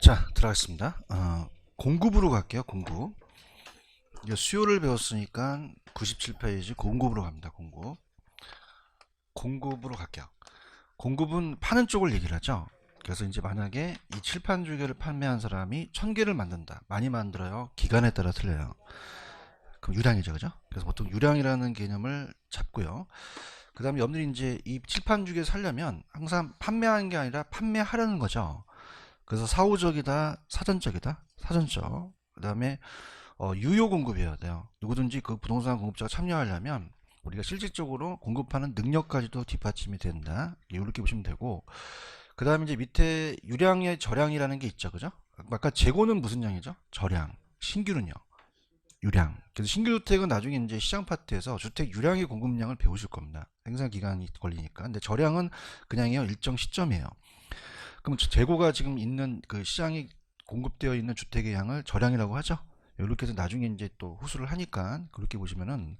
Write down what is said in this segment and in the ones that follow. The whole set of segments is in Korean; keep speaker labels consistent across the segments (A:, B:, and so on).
A: 자, 들어가겠습니다. 공급으로 갈게요. 공급. 이제 수요를 배웠으니까 97페이지 공급으로 갑니다. 공급. 공급으로 갈게요. 공급은 파는 쪽을 얘기를 하죠. 그래서 이제 만약에 이 칠판 주개를 판매한 사람이 1000개를 만든다. 많이 만들어요. 기간에 따라 틀려요. 그럼 유량이죠. 그죠? 그래서 보통 유량이라는 개념을 잡고요. 그 다음에 여러분들이 이제 이 칠판 주개 살려면 항상 판매하는 게 아니라 판매하려는 거죠. 그래서 사후적이다, 사전적이다, 사전적. 그 다음에 유효 공급이어야 돼요. 누구든지 그 부동산 공급자가 참여하려면 우리가 실질적으로 공급하는 능력까지도 뒷받침이 된다. 이렇게 보시면 되고, 그 다음에 이제 밑에 유량의 저량이라는 게 있죠, 그죠? 아까 재고는 무슨 양이죠? 저량. 신규는요? 유량. 그래서 신규 주택은 나중에 이제 시장 파트에서 주택 유량의 공급량을 배우실 겁니다. 생산 기간이 걸리니까. 근데 저량은 그냥요 일정 시점이에요. 그럼 재고가 지금 있는 그 시장에 공급되어 있는 주택의 양을 저량이라고 하죠. 이렇게 해서 나중에 이제 또 호수를 하니까 그렇게 보시면은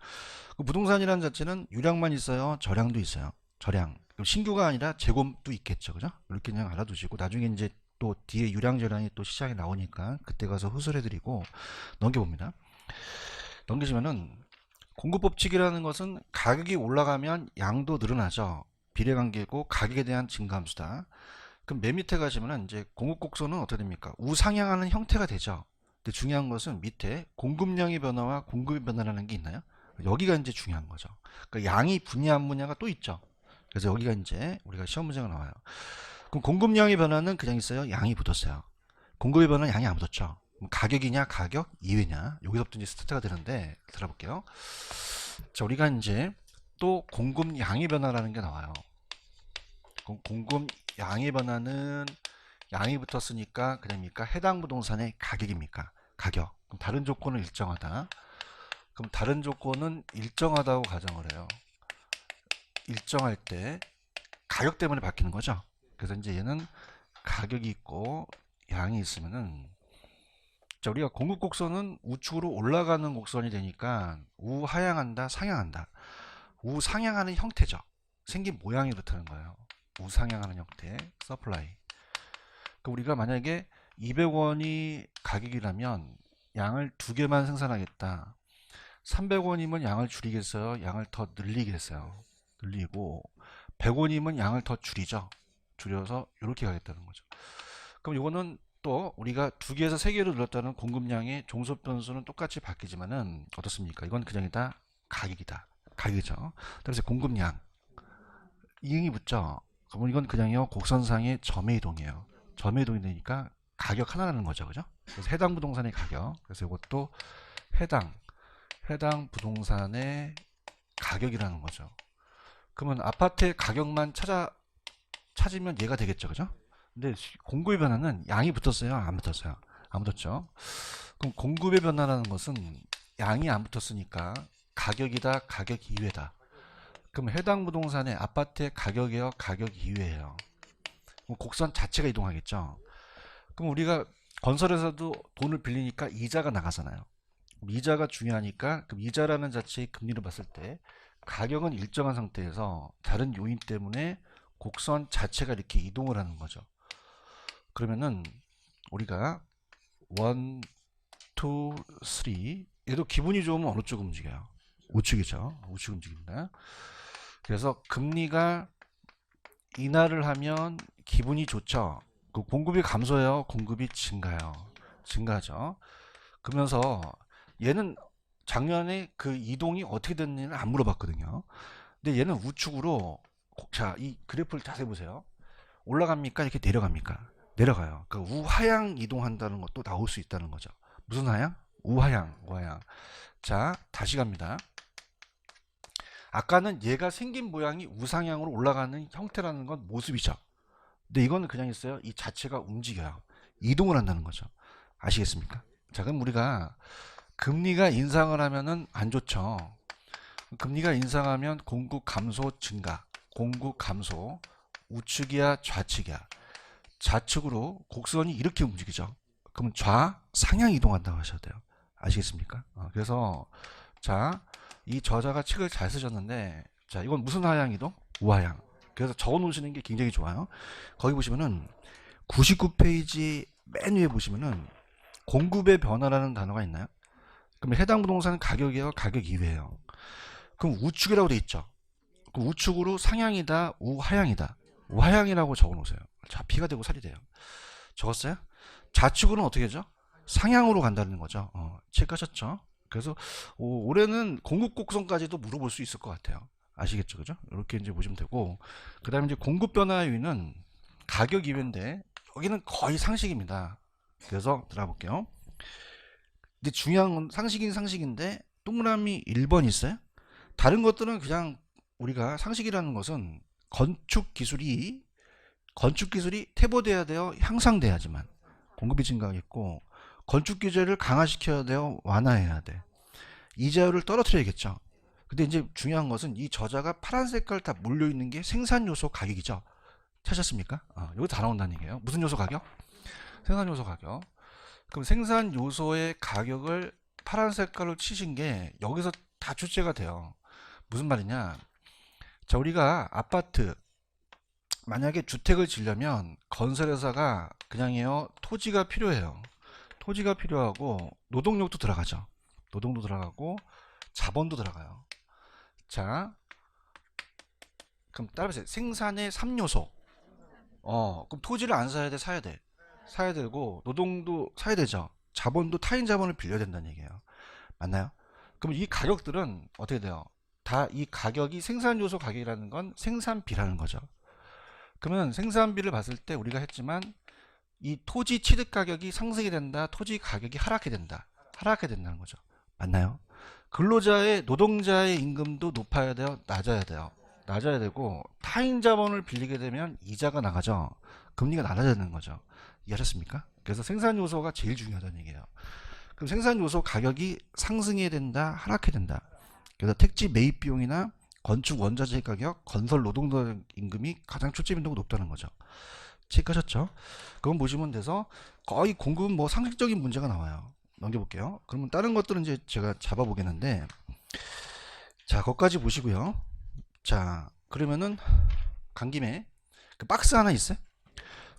A: 그 부동산이라는 자체는 유량만 있어요, 저량도 있어요. 저량. 그럼 신규가 아니라 재고도 있겠죠, 그죠? 이렇게 그냥 알아두시고 나중에 이제 또 뒤에 유량 저량이 또 시장에 나오니까 그때 가서 호소해드리고 넘겨봅니다. 넘기시면은 공급 법칙이라는 것은 가격이 올라가면 양도 늘어나죠. 비례관계고 가격에 대한 증가함수다. 그럼 맨 밑에 가시면은 이제 공급 곡선은 어떻게 됩니까? 우상향하는 형태가 되죠. 근데 중요한 것은 밑에 공급량의 변화와 공급의 변화라는 게 있나요? 여기가 이제 중요한 거죠. 그러니까 양이 분야 안 분야가 또 있죠. 그래서 여기가 이제 우리가 시험 문제가 나와요. 그럼 공급량의 변화는 그냥 있어요? 양이 붙었어요. 공급의 변화는 양이 안 붙었죠. 그럼 가격이냐 가격 이외냐 여기서부터 이제 스타트가 되는데 들어볼게요. 자, 우리가 이제 또 공급량의 변화라는 게 나와요. 공급 양의 변화는 양이 붙었으니까 그냥입니까? 해당 부동산의 가격입니까? 가격. 그럼 다른 조건은 일정하다. 그럼 다른 조건은 일정하다고 가정을 해요. 일정할 때 가격 때문에 바뀌는 거죠. 그래서 이제 얘는 가격이 있고 양이 있으면은 자, 우리가 공급 곡선은 우측으로 올라가는 곡선이 되니까 우하향한다, 상향한다. 우상향하는 형태죠. 생긴 모양이 그렇다는 거예요. 우상향하는 형태, 서플라이. 그럼 우리가 만약에 200원이 가격이라면 양을 2개만 생산하겠다. 300원이면 양을 줄이겠어요? 양을 더 늘리겠어요? 늘리고 100원이면 양을 더 줄이죠. 줄여서 이렇게 가겠다는 거죠. 그럼 이거는 또 우리가 2개에서 3개로 늘렸다는 공급량의 종속 변수는 똑같이 바뀌지만은 어떻습니까? 이건 그냥이다 가격이다. 가격이죠. 그래서 공급량 이응이 붙죠. 그럼 이건 그냥요 곡선상의 점의 이동이에요. 점의 이동이 되니까 가격 하나라는 거죠, 그죠? 그래서 해당 부동산의 가격. 그래서 이것도 해당 부동산의 가격이라는 거죠. 그러면 아파트의 가격만 찾으면 얘가 되겠죠, 그죠? 근데 공급의 변화는 양이 붙었어요, 안 붙었어요? 안 붙었죠. 그럼 공급의 변화라는 것은 양이 안 붙었으니까 가격이다, 가격 이외다. 그럼 해당 부동산의 아파트의 가격이요, 가격 이외예요. 그럼 곡선 자체가 이동하겠죠. 그럼 우리가 건설에서도 돈을 빌리니까 이자가 나가잖아요. 이자가 중요하니까 그럼 이자라는 자체의 금리를 봤을 때 가격은 일정한 상태에서 다른 요인 때문에 곡선 자체가 이렇게 이동을 하는 거죠. 그러면은 우리가 1, 2, 3 얘도 기분이 좋으면 어느 쪽 움직여요? 우측이죠. 우측 움직입니다. 그래서 금리가 인하를 하면 기분이 좋죠. 그 공급이 감소해요. 공급이 증가해요. 증가하죠. 그러면서 얘는 작년에 그 이동이 어떻게 됐는지는 안 물어봤거든요. 근데 얘는 우측으로 자, 이 그래프를 자세히 보세요. 올라갑니까? 이렇게 내려갑니까? 내려가요. 그러니까 우하향 이동한다는 것도 나올 수 있다는 거죠. 무슨 하향? 우하향, 우하향. 자, 다시 갑니다. 아까는 얘가 생긴 모양이 우상향으로 올라가는 형태라는 건 모습이죠. 근데 이거는 그냥 있어요. 이 자체가 움직여요. 이동을 한다는 거죠. 아시겠습니까? 자, 그럼 우리가 금리가 인상을 하면은 안 좋죠. 금리가 인상하면 공급 감소 증가, 공급 감소, 우측이야 좌측이야. 좌측으로 곡선이 이렇게 움직이죠. 그럼 좌상향 이동한다고 하셔야 돼요. 아시겠습니까? 그래서 자, 이 저자가 책을 잘 쓰셨는데 자, 이건 무슨 하향 이동? 우하향. 그래서 적어 놓으시는 게 굉장히 좋아요. 거기 보시면은 99페이지 맨 위에 보시면은 공급의 변화라는 단어가 있나요? 그럼 해당 부동산 가격이에요, 가격 이외예요? 그럼 우측이라고 돼 있죠. 그럼 우측으로 상향이다, 우하향이다. 우하향이라고 적어 놓으세요. 자, 피가 되고 살이 돼요. 적었어요? 좌측으로는 어떻게 되죠? 상향으로 간다는 거죠. 체크하셨죠? 그래서 올해는 공급 곡선까지도 물어볼 수 있을 것 같아요. 아시겠죠, 그죠? 이렇게 이제 보시면 되고, 그 다음에 이제 공급 변화 요인은 가격 이외인데 여기는 거의 상식입니다. 그래서 들어가 볼게요. 근데 중요한 건 상식인 상식인데 동그라미 1번 있어요? 다른 것들은 그냥 우리가 상식이라는 것은 건축 기술이 퇴보돼야 돼요, 향상돼야지만 공급이 증가하겠고, 건축 규제를 강화시켜야 돼요, 완화해야 돼. 이자율을 떨어뜨려야겠죠. 근데 이제 중요한 것은 이 저자가 파란 색깔 다 몰려 있는 게 생산 요소 가격이죠. 찾았습니까? 여기 다 나온다는 얘기예요. 무슨 요소 가격? 생산 요소 가격. 그럼 생산 요소의 가격을 파란 색깔로 치신 게 여기서 다 출제가 돼요. 무슨 말이냐? 자, 우리가 아파트, 만약에 주택을 지려면 건설회사가 그냥요, 토지가 필요해요. 토지가 필요하고 노동력도 들어가죠. 노동도 들어가고 자본도 들어가요. 자, 그럼 따라해보세요. 생산의 3요소. 그럼 토지를 안 사야 돼, 사야 돼? 사야 되고, 노동도 사야 되죠. 자본도 타인 자본을 빌려야 된다는 얘기예요. 맞나요? 그럼 이 가격들은 어떻게 돼요? 다 이 가격이 생산 요소 가격이라는 건 생산비라는 거죠. 그러면 생산비를 봤을 때 우리가 했지만 이 토지 취득 가격이 상승이 된다, 토지 가격이 하락이 된다. 하락이 된다는 거죠. 맞나요? 근로자의, 노동자의 임금도 높아야 돼요, 낮아야 돼요? 낮아야 되고, 타인 자본을 빌리게 되면 이자가 나가죠. 금리가 낮아야 되는 거죠. 이해하셨습니까? 그래서 생산 요소가 제일 중요하다는 얘기예요. 그럼 생산 요소 가격이 상승해야 된다, 하락해야 된다. 그래서 택지 매입 비용이나 건축 원자재 가격, 건설 노동자 임금이 가장 출제 빈도가 높다는 거죠. 체크하셨죠? 그건 보시면 돼서 거의 공급은 뭐 상식적인 문제가 나와요. 넘겨볼게요. 그러면 다른 것들은 이제 제가 잡아보겠는데, 자, 거기까지 보시고요. 자, 그러면은 간 김에 그 박스 하나 있어요?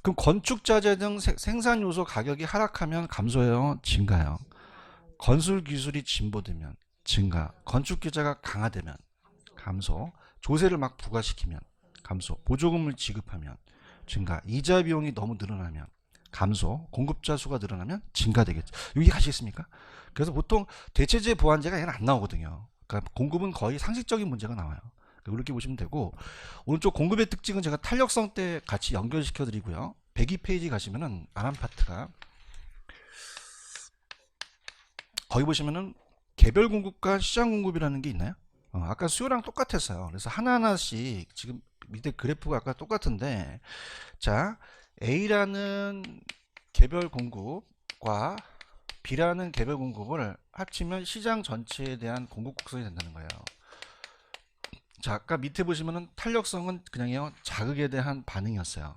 A: 그럼 건축자재 등 생산 요소 가격이 하락하면 감소해요, 증가요? 건설 기술이 진보되면 증가, 건축 규제가 강화되면 감소, 조세를 막 부과시키면 감소, 보조금을 지급하면 증가, 이자 비용이 너무 늘어나면 감소, 공급자 수가 늘어나면 증가되겠죠. 여기 가시겠습니까? 그래서 보통 대체재 보완제가 얘는 안 나오거든요. 그러니까 공급은 거의 상식적인 문제가 나와요. 그렇게 보시면 되고, 오른쪽 공급의 특징은 제가 탄력성 때 같이 연결시켜 드리고요. 102페이지 가시면은 아람파트가 거기 보시면은 개별 공급과 시장 공급이라는 게 있나요? 아까 수요랑 똑같았어요. 그래서 하나하나씩 지금 밑에 그래프가 아까 똑같은데, 자, A라는 개별 공급과 B라는 개별 공급을 합치면 시장 전체에 대한 공급 곡선이 된다는 거예요. 자, 아까 밑에 보시면은 탄력성은 그냥요, 자극에 대한 반응이었어요.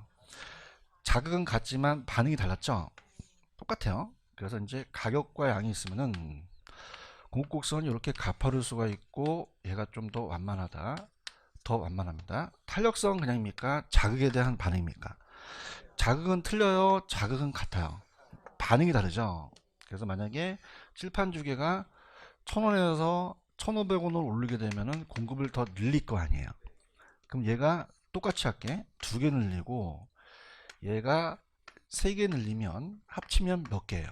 A: 자극은 같지만 반응이 달랐죠? 똑같아요. 그래서 이제 가격과 양이 있으면은 공급곡선이 이렇게 가파를 수가 있고, 얘가 좀 더 완만하다, 더 완만합니다. 탄력성 그냥입니까? 자극에 대한 반응입니까? 자극은 틀려요, 자극은 같아요? 반응이 다르죠. 그래서 만약에 칠판 주개가 1,000원에서 1,500원을 올리게 되면은 공급을 더 늘릴 거 아니에요. 그럼 얘가 똑같이 할게. 2개 늘리고 얘가 3개 늘리면 합치면 몇 개예요?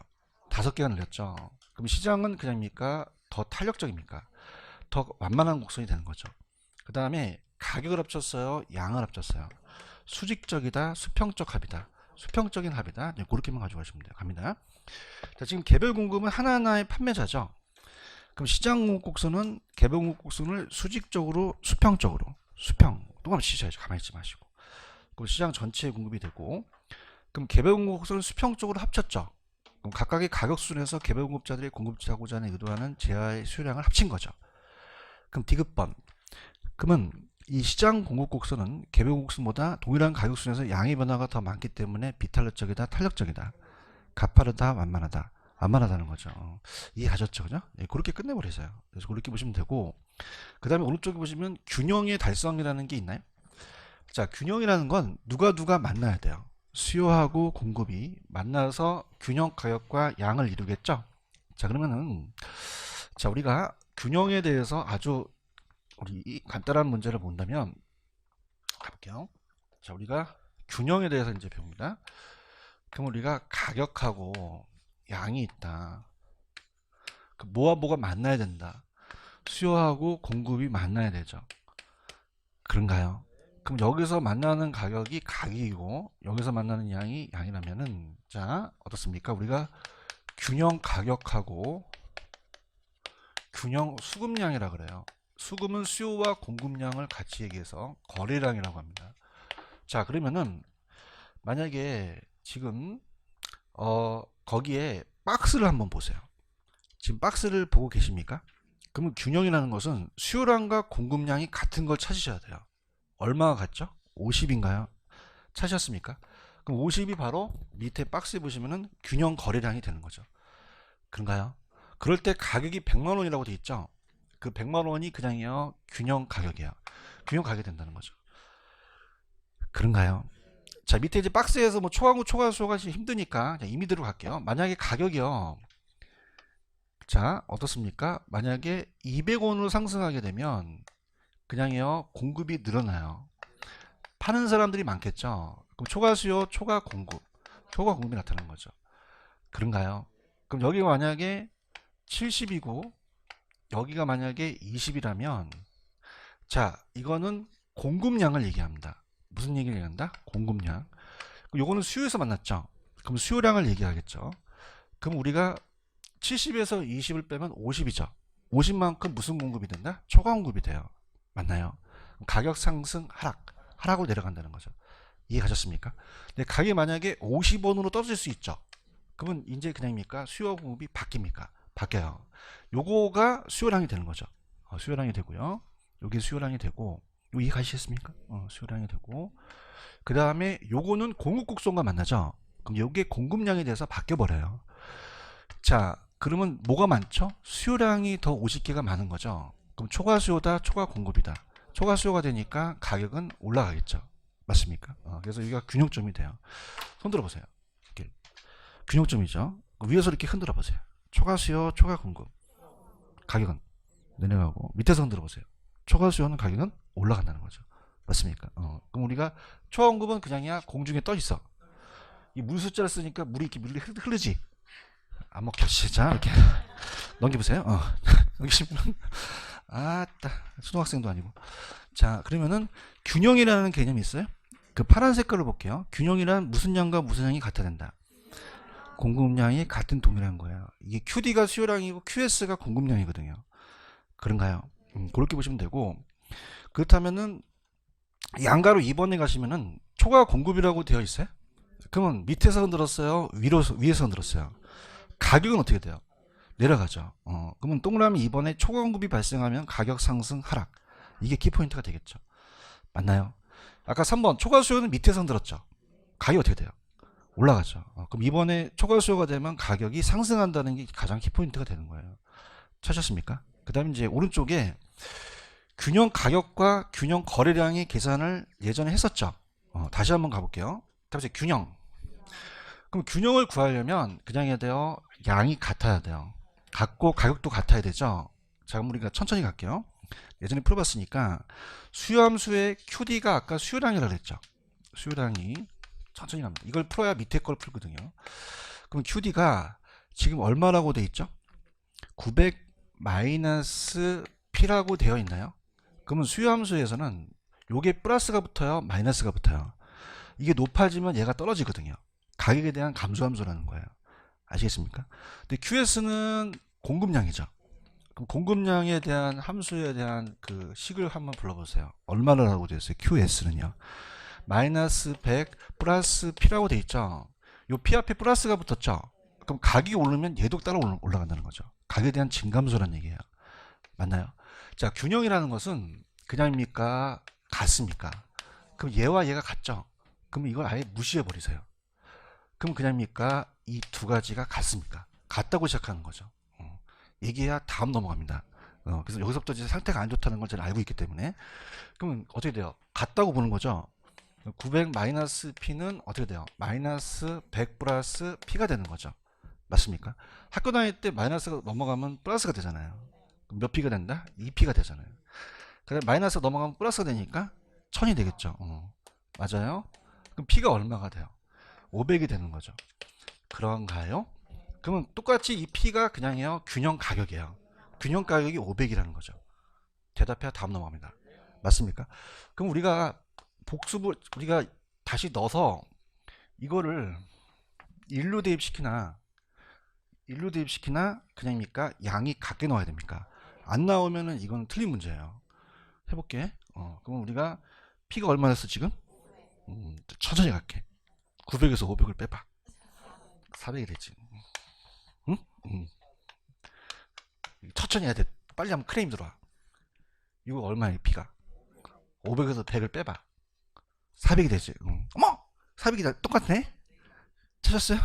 A: 5개가 늘렸죠. 그럼 시장은 그냥입니까? 더 탄력적입니까? 더 완만한 곡선이 되는 거죠. 그 다음에 가격을 합쳤어요, 양을 합쳤어요? 수직적이다, 수평적 합이다? 수평적인 합이다. 네, 그렇게만 가져가시면 돼요. 갑니다. 자, 지금 개별 공급은 하나하나의 판매자죠. 그럼 시장 공급 곡선은 개별 공급 곡선을 수직적으로, 수평적으로, 수평 동그라미 치셔야죠. 가만히 있지 마시고. 그럼 시장 전체에 공급이 되고, 그럼 개별 공급 곡선을 수평적으로 합쳤죠. 그럼 각각의 가격 순에서 개별 공급자들이 공급하고자 하는 의도하는 제하의 수요량을 합친 거죠. 그럼 디귿번. 그러면 이 시장 공급 곡선은 개별 공급 곡선보다 동일한 가격 순에서 양의 변화가 더 많기 때문에 비탄력적이다, 탄력적이다, 가파르다, 완만하다. 완만하다는 거죠. 이해가셨죠? 그죠? 예, 그렇게 끝내버리세요. 그래서 그렇게 보시면 되고, 그 다음에 오른쪽에 보시면 균형의 달성이라는 게 있나요? 자, 균형이라는 건 누가 만나야 돼요. 수요하고 공급이 만나서 균형 가격과 양을 이루겠죠. 자, 그러면은 자, 우리가 균형에 대해서 아주 우리 간단한 문제를 본다면 가볼게요. 자, 우리가 균형에 대해서 이제 배웁니다. 그럼 우리가 가격하고 양이 있다. 뭐와 뭐가 만나야 된다. 수요하고 공급이 만나야 되죠. 그런가요? 그럼 여기서 만나는 가격이 가격이고 여기서 만나는 양이 양이라면은 자, 어떻습니까? 우리가 균형 가격하고 균형 수급량이라 그래요. 수급은 수요와 공급량을 같이 얘기해서 거래량이라고 합니다. 자, 그러면은 만약에 지금 거기에 박스를 한번 보세요. 지금 박스를 보고 계십니까? 그러면 균형이라는 것은 수요량과 공급량이 같은 걸 찾으셔야 돼요. 얼마가 같죠? 50인가요? 찾으셨습니까? 그럼 50이 바로 밑에 박스에 보시면은 균형 거래량이 되는 거죠. 그런가요? 그럴 때 가격이 100만 원이라고 돼 있죠? 그 100만 원이 그냥요 균형 가격이에요. 균형 가격이 된다는 거죠. 그런가요? 자, 밑에 이제 박스에서 뭐 초과고 초과수가 힘드니까 그냥 임의대로 갈게요. 만약에 가격이요. 자, 어떻습니까? 만약에 200원으로 상승하게 되면 그냥요 공급이 늘어나요. 파는 사람들이 많겠죠. 그럼 초과 수요, 초과 공급, 초과 공급이 나타나는 거죠. 그런가요? 그럼 여기가 만약에 70이고 여기가 만약에 20이라면 자, 이거는 공급량을 얘기합니다. 무슨 얘기를 얘기한다? 공급량. 요거는 수요에서 만났죠. 그럼 수요량을 얘기하겠죠. 그럼 우리가 70에서 20을 빼면 50이죠. 50만큼 무슨 공급이 된다? 초과 공급이 돼요. 맞나요? 가격 상승 하락, 하락으로 내려간다는 거죠. 이해가셨습니까? 근데 가격이 만약에 50원으로 떨어질 수 있죠. 그러면 이제 그냥입니까? 수요 공급이 바뀝니까? 바뀌어요. 요거가 수요량이 되는 거죠. 수요량이 되고요. 여기 수요량이 되고, 요 이해가시겠습니까? 수요량이 되고, 그 다음에 요거는 공급 곡선과 만나죠. 그럼 요게 공급량에 대해서 바뀌어 버려요. 자, 그러면 뭐가 많죠? 수요량이 더 50개가 많은 거죠. 그럼 초과 수요다, 초과 공급이다. 초과 수요가 되니까 가격은 올라가겠죠. 맞습니까? 그래서 여기가 균형점이 돼요. 손 들어보세요. 이렇게 균형점이죠. 위에서 이렇게 흔들어 보세요. 초과 수요, 초과 공급. 가격은 내려가고 밑에서 흔들어 보세요. 초과 수요는 가격은 올라간다는 거죠. 맞습니까? 그럼 우리가 초과 공급은 그냥이야 공중에 떠 있어. 이 물 숫자를 쓰니까 물이 이렇게 흐르지. 안 먹혔지. 자, 이렇게 넘겨보세요. 넘기시면 아따 초등학생도 아니고. 자, 그러면은 균형이라는 개념이 있어요. 그 파란 색깔을 볼게요. 균형이란 무슨 양과 무슨 양이 같아야 된다. 공급량이 같은 동일한 거예요. 이게 QD가 수요량이고 QS가 공급량이거든요. 그런가요? 그렇게 보시면 되고, 그렇다면은 양가로 2번에 가시면은 초과 공급이라고 되어 있어요. 그러면 밑에서 흔들었어요? 위에서 흔들었어요? 가격은 어떻게 돼요? 내려가죠. 그러면 동그라미 2번에 초과 공급이 발생하면 가격 상승 하락. 이게 키포인트가 되겠죠. 맞나요? 아까 3번 초과 수요는 밑에서 흔들었죠. 가격이 어떻게 돼요? 올라가죠. 그럼 이번에 초과 수요가 되면 가격이 상승한다는 게 가장 키포인트가 되는 거예요. 찾으셨습니까? 그 다음에 이제 오른쪽에 균형 가격과 균형 거래량의 계산을 예전에 했었죠. 다시 한번 가볼게요. 다시 균형. 그럼 균형을 구하려면 그냥 해야 돼요. 양이 같아야 돼요. 같고 가격도 같아야 되죠. 자, 그럼 우리가 천천히 갈게요. 예전에 풀어봤으니까 수요함수의 QD가 아까 수요량이라고 그랬죠. 수요량이 천천히 갑니다. 이걸 풀어야 밑에 걸 풀거든요. 그럼 QD가 지금 얼마라고 돼 있죠? 900 마이너스 P라고 되어 있나요? 그러면 수요함수에서는 요게 플러스가 붙어요? 마이너스가 붙어요? 이게 높아지면 얘가 떨어지거든요. 가격에 대한 감소함수라는 거예요. 아시겠습니까? 근데 QS는 공급량이죠. 그럼 공급량에 대한 함수에 대한 그 식을 한번 불러보세요. 얼마라고 되어 있어요? QS는요. 마이너스 100 플러스 P라고 되어 있죠. 요 P 앞에 플러스가 붙었죠. 그럼 가격이 오르면 얘도 따라 올라간다는 거죠. 가격에 대한 증감소라는 얘기예요. 맞나요? 자, 균형이라는 것은 그냥입니까? 같습니까? 그럼 얘와 얘가 같죠? 그럼 이걸 아예 무시해 버리세요. 그럼 그냥입니까? 이 두 가지가 같습니까? 같다고 시작하는 거죠. 얘기해야 다음 넘어갑니다. 그래서 여기서부터 이제 상태가 안 좋다는 걸 제가 알고 있기 때문에. 그러면 어떻게 돼요? 같다고 보는 거죠. 900 마이너스 P는 어떻게 돼요? 마이너스 100 플러스 P가 되는 거죠. 맞습니까? 학교 다닐 때 마이너스가 넘어가면 플러스가 되잖아요. 그럼 몇 P가 된다? 2P가 되잖아요. 그래 마이너스가 넘어가면 플러스가 되니까 1000이 되겠죠. 맞아요? 그럼 P가 얼마가 돼요? 500이 되는 거죠. 그런가요? 그러면 똑같이 이 P가 그냥요 균형 가격이에요. 균형 가격이 500이라는 거죠. 대답해야 다음 넘어갑니다. 맞습니까? 그럼 우리가 복습을 우리가 다시 넣어서 이거를 일로 대입시키나 그냥입니까? 양이 같게 넣어야 됩니까? 안 나오면은 이건 틀린 문제예요. 해볼게. 그럼 우리가 P가 얼마였어 지금? 천천히 갈게. 900에서 500을 빼봐. 400이 되지. 응? 천천히 해야 돼. 빨리 하면 크레임 들어와. 이거 얼마야 P가? 500에서 100을 빼봐. 400이 되지. 어머! 400이 똑같네? 찾았어요?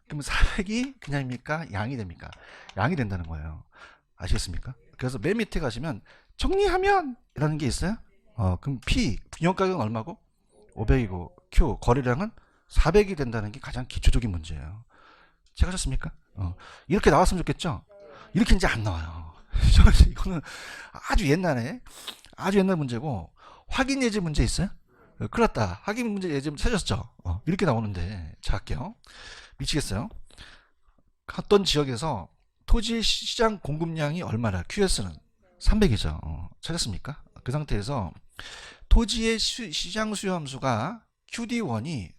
A: 그럼 400이 그냥입니까? 양이 됩니까? 양이 된다는 거예요. 아시겠습니까? 그래서 맨 밑에 가시면 정리하면 이라는 게 있어요. 그럼 P 분양가격은 얼마고? 500이고 Q 거래량은 400이 된다는 게 가장 기초적인 문제예요. 체크하셨습니까? 이렇게 나왔으면 좋겠죠? 이렇게 이제 안 나와요. 이거는 아주 옛날 문제고 확인 예제 문제 있어요? 큰일 났다. 확인 문제 예제 찾았죠? 이렇게 나오는데 자 할게요. 미치겠어요. 어떤 지역에서 토지 시장 공급량이 얼마나? QS는 300이죠. 찾았습니까? 그 상태에서 토지의 시장 수요 함수가 QD1이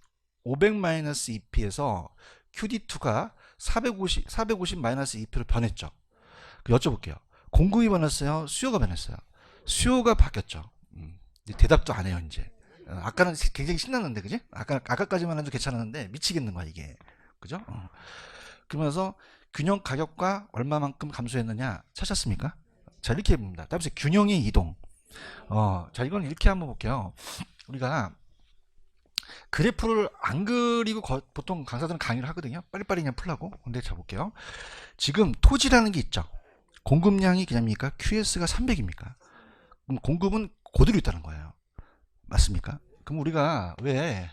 A: 500-2P에서 QD2가 450-2P로 변했죠. 여쭤볼게요. 공급이 변했어요? 수요가 변했어요? 수요가 바뀌었죠. 대답도 안 해요, 이제. 아까는 굉장히 신났는데, 그지? 아까까지만 해도 괜찮았는데, 미치겠는 거야, 이게. 그죠? 그러면서 균형 가격과 얼마만큼 감소했느냐 찾았습니까? 자, 이렇게 해봅니다. 다음에 균형의 이동. 자, 이건 이렇게 한번 볼게요. 우리가 그래프를 안 그리고 보통 강사들은 강의를 하거든요. 빨리빨리 그냥 풀라고. 근데 자 볼게요. 지금 토지라는 게 있죠. 공급량이 그냥입니까? QS가 300입니까? 그럼 공급은 그대로 있다는 거예요. 맞습니까? 그럼 우리가 왜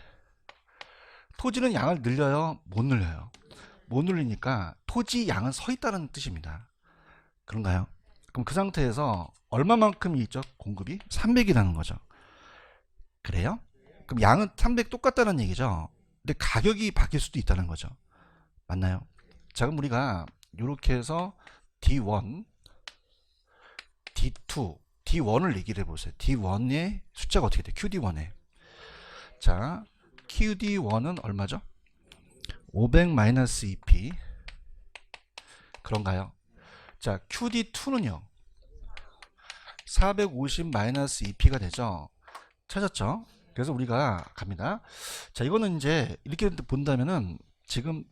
A: 토지는 양을 늘려요? 못 늘려요? 못 늘리니까 토지 양은 서 있다는 뜻입니다. 그런가요? 그럼 그 상태에서 얼마만큼이 있죠? 공급이 300이라는 거죠. 그래요? 그럼 양은 300 똑같다는 얘기죠. 근데 가격이 바뀔 수도 있다는 거죠. 맞나요? 자, 그럼 우리가 이렇게 해서 D1, D2, D1을 얘기를 해보세요. D1의 숫자가 어떻게 돼? QD1에. 자, QD1은 얼마죠? 500-2P. 그런가요? 자, QD2는요. 450-2P가 되죠. 찾았죠? 그래서 우리가 갑니다. 자, 이거는 이제 이렇게 본다면은 지금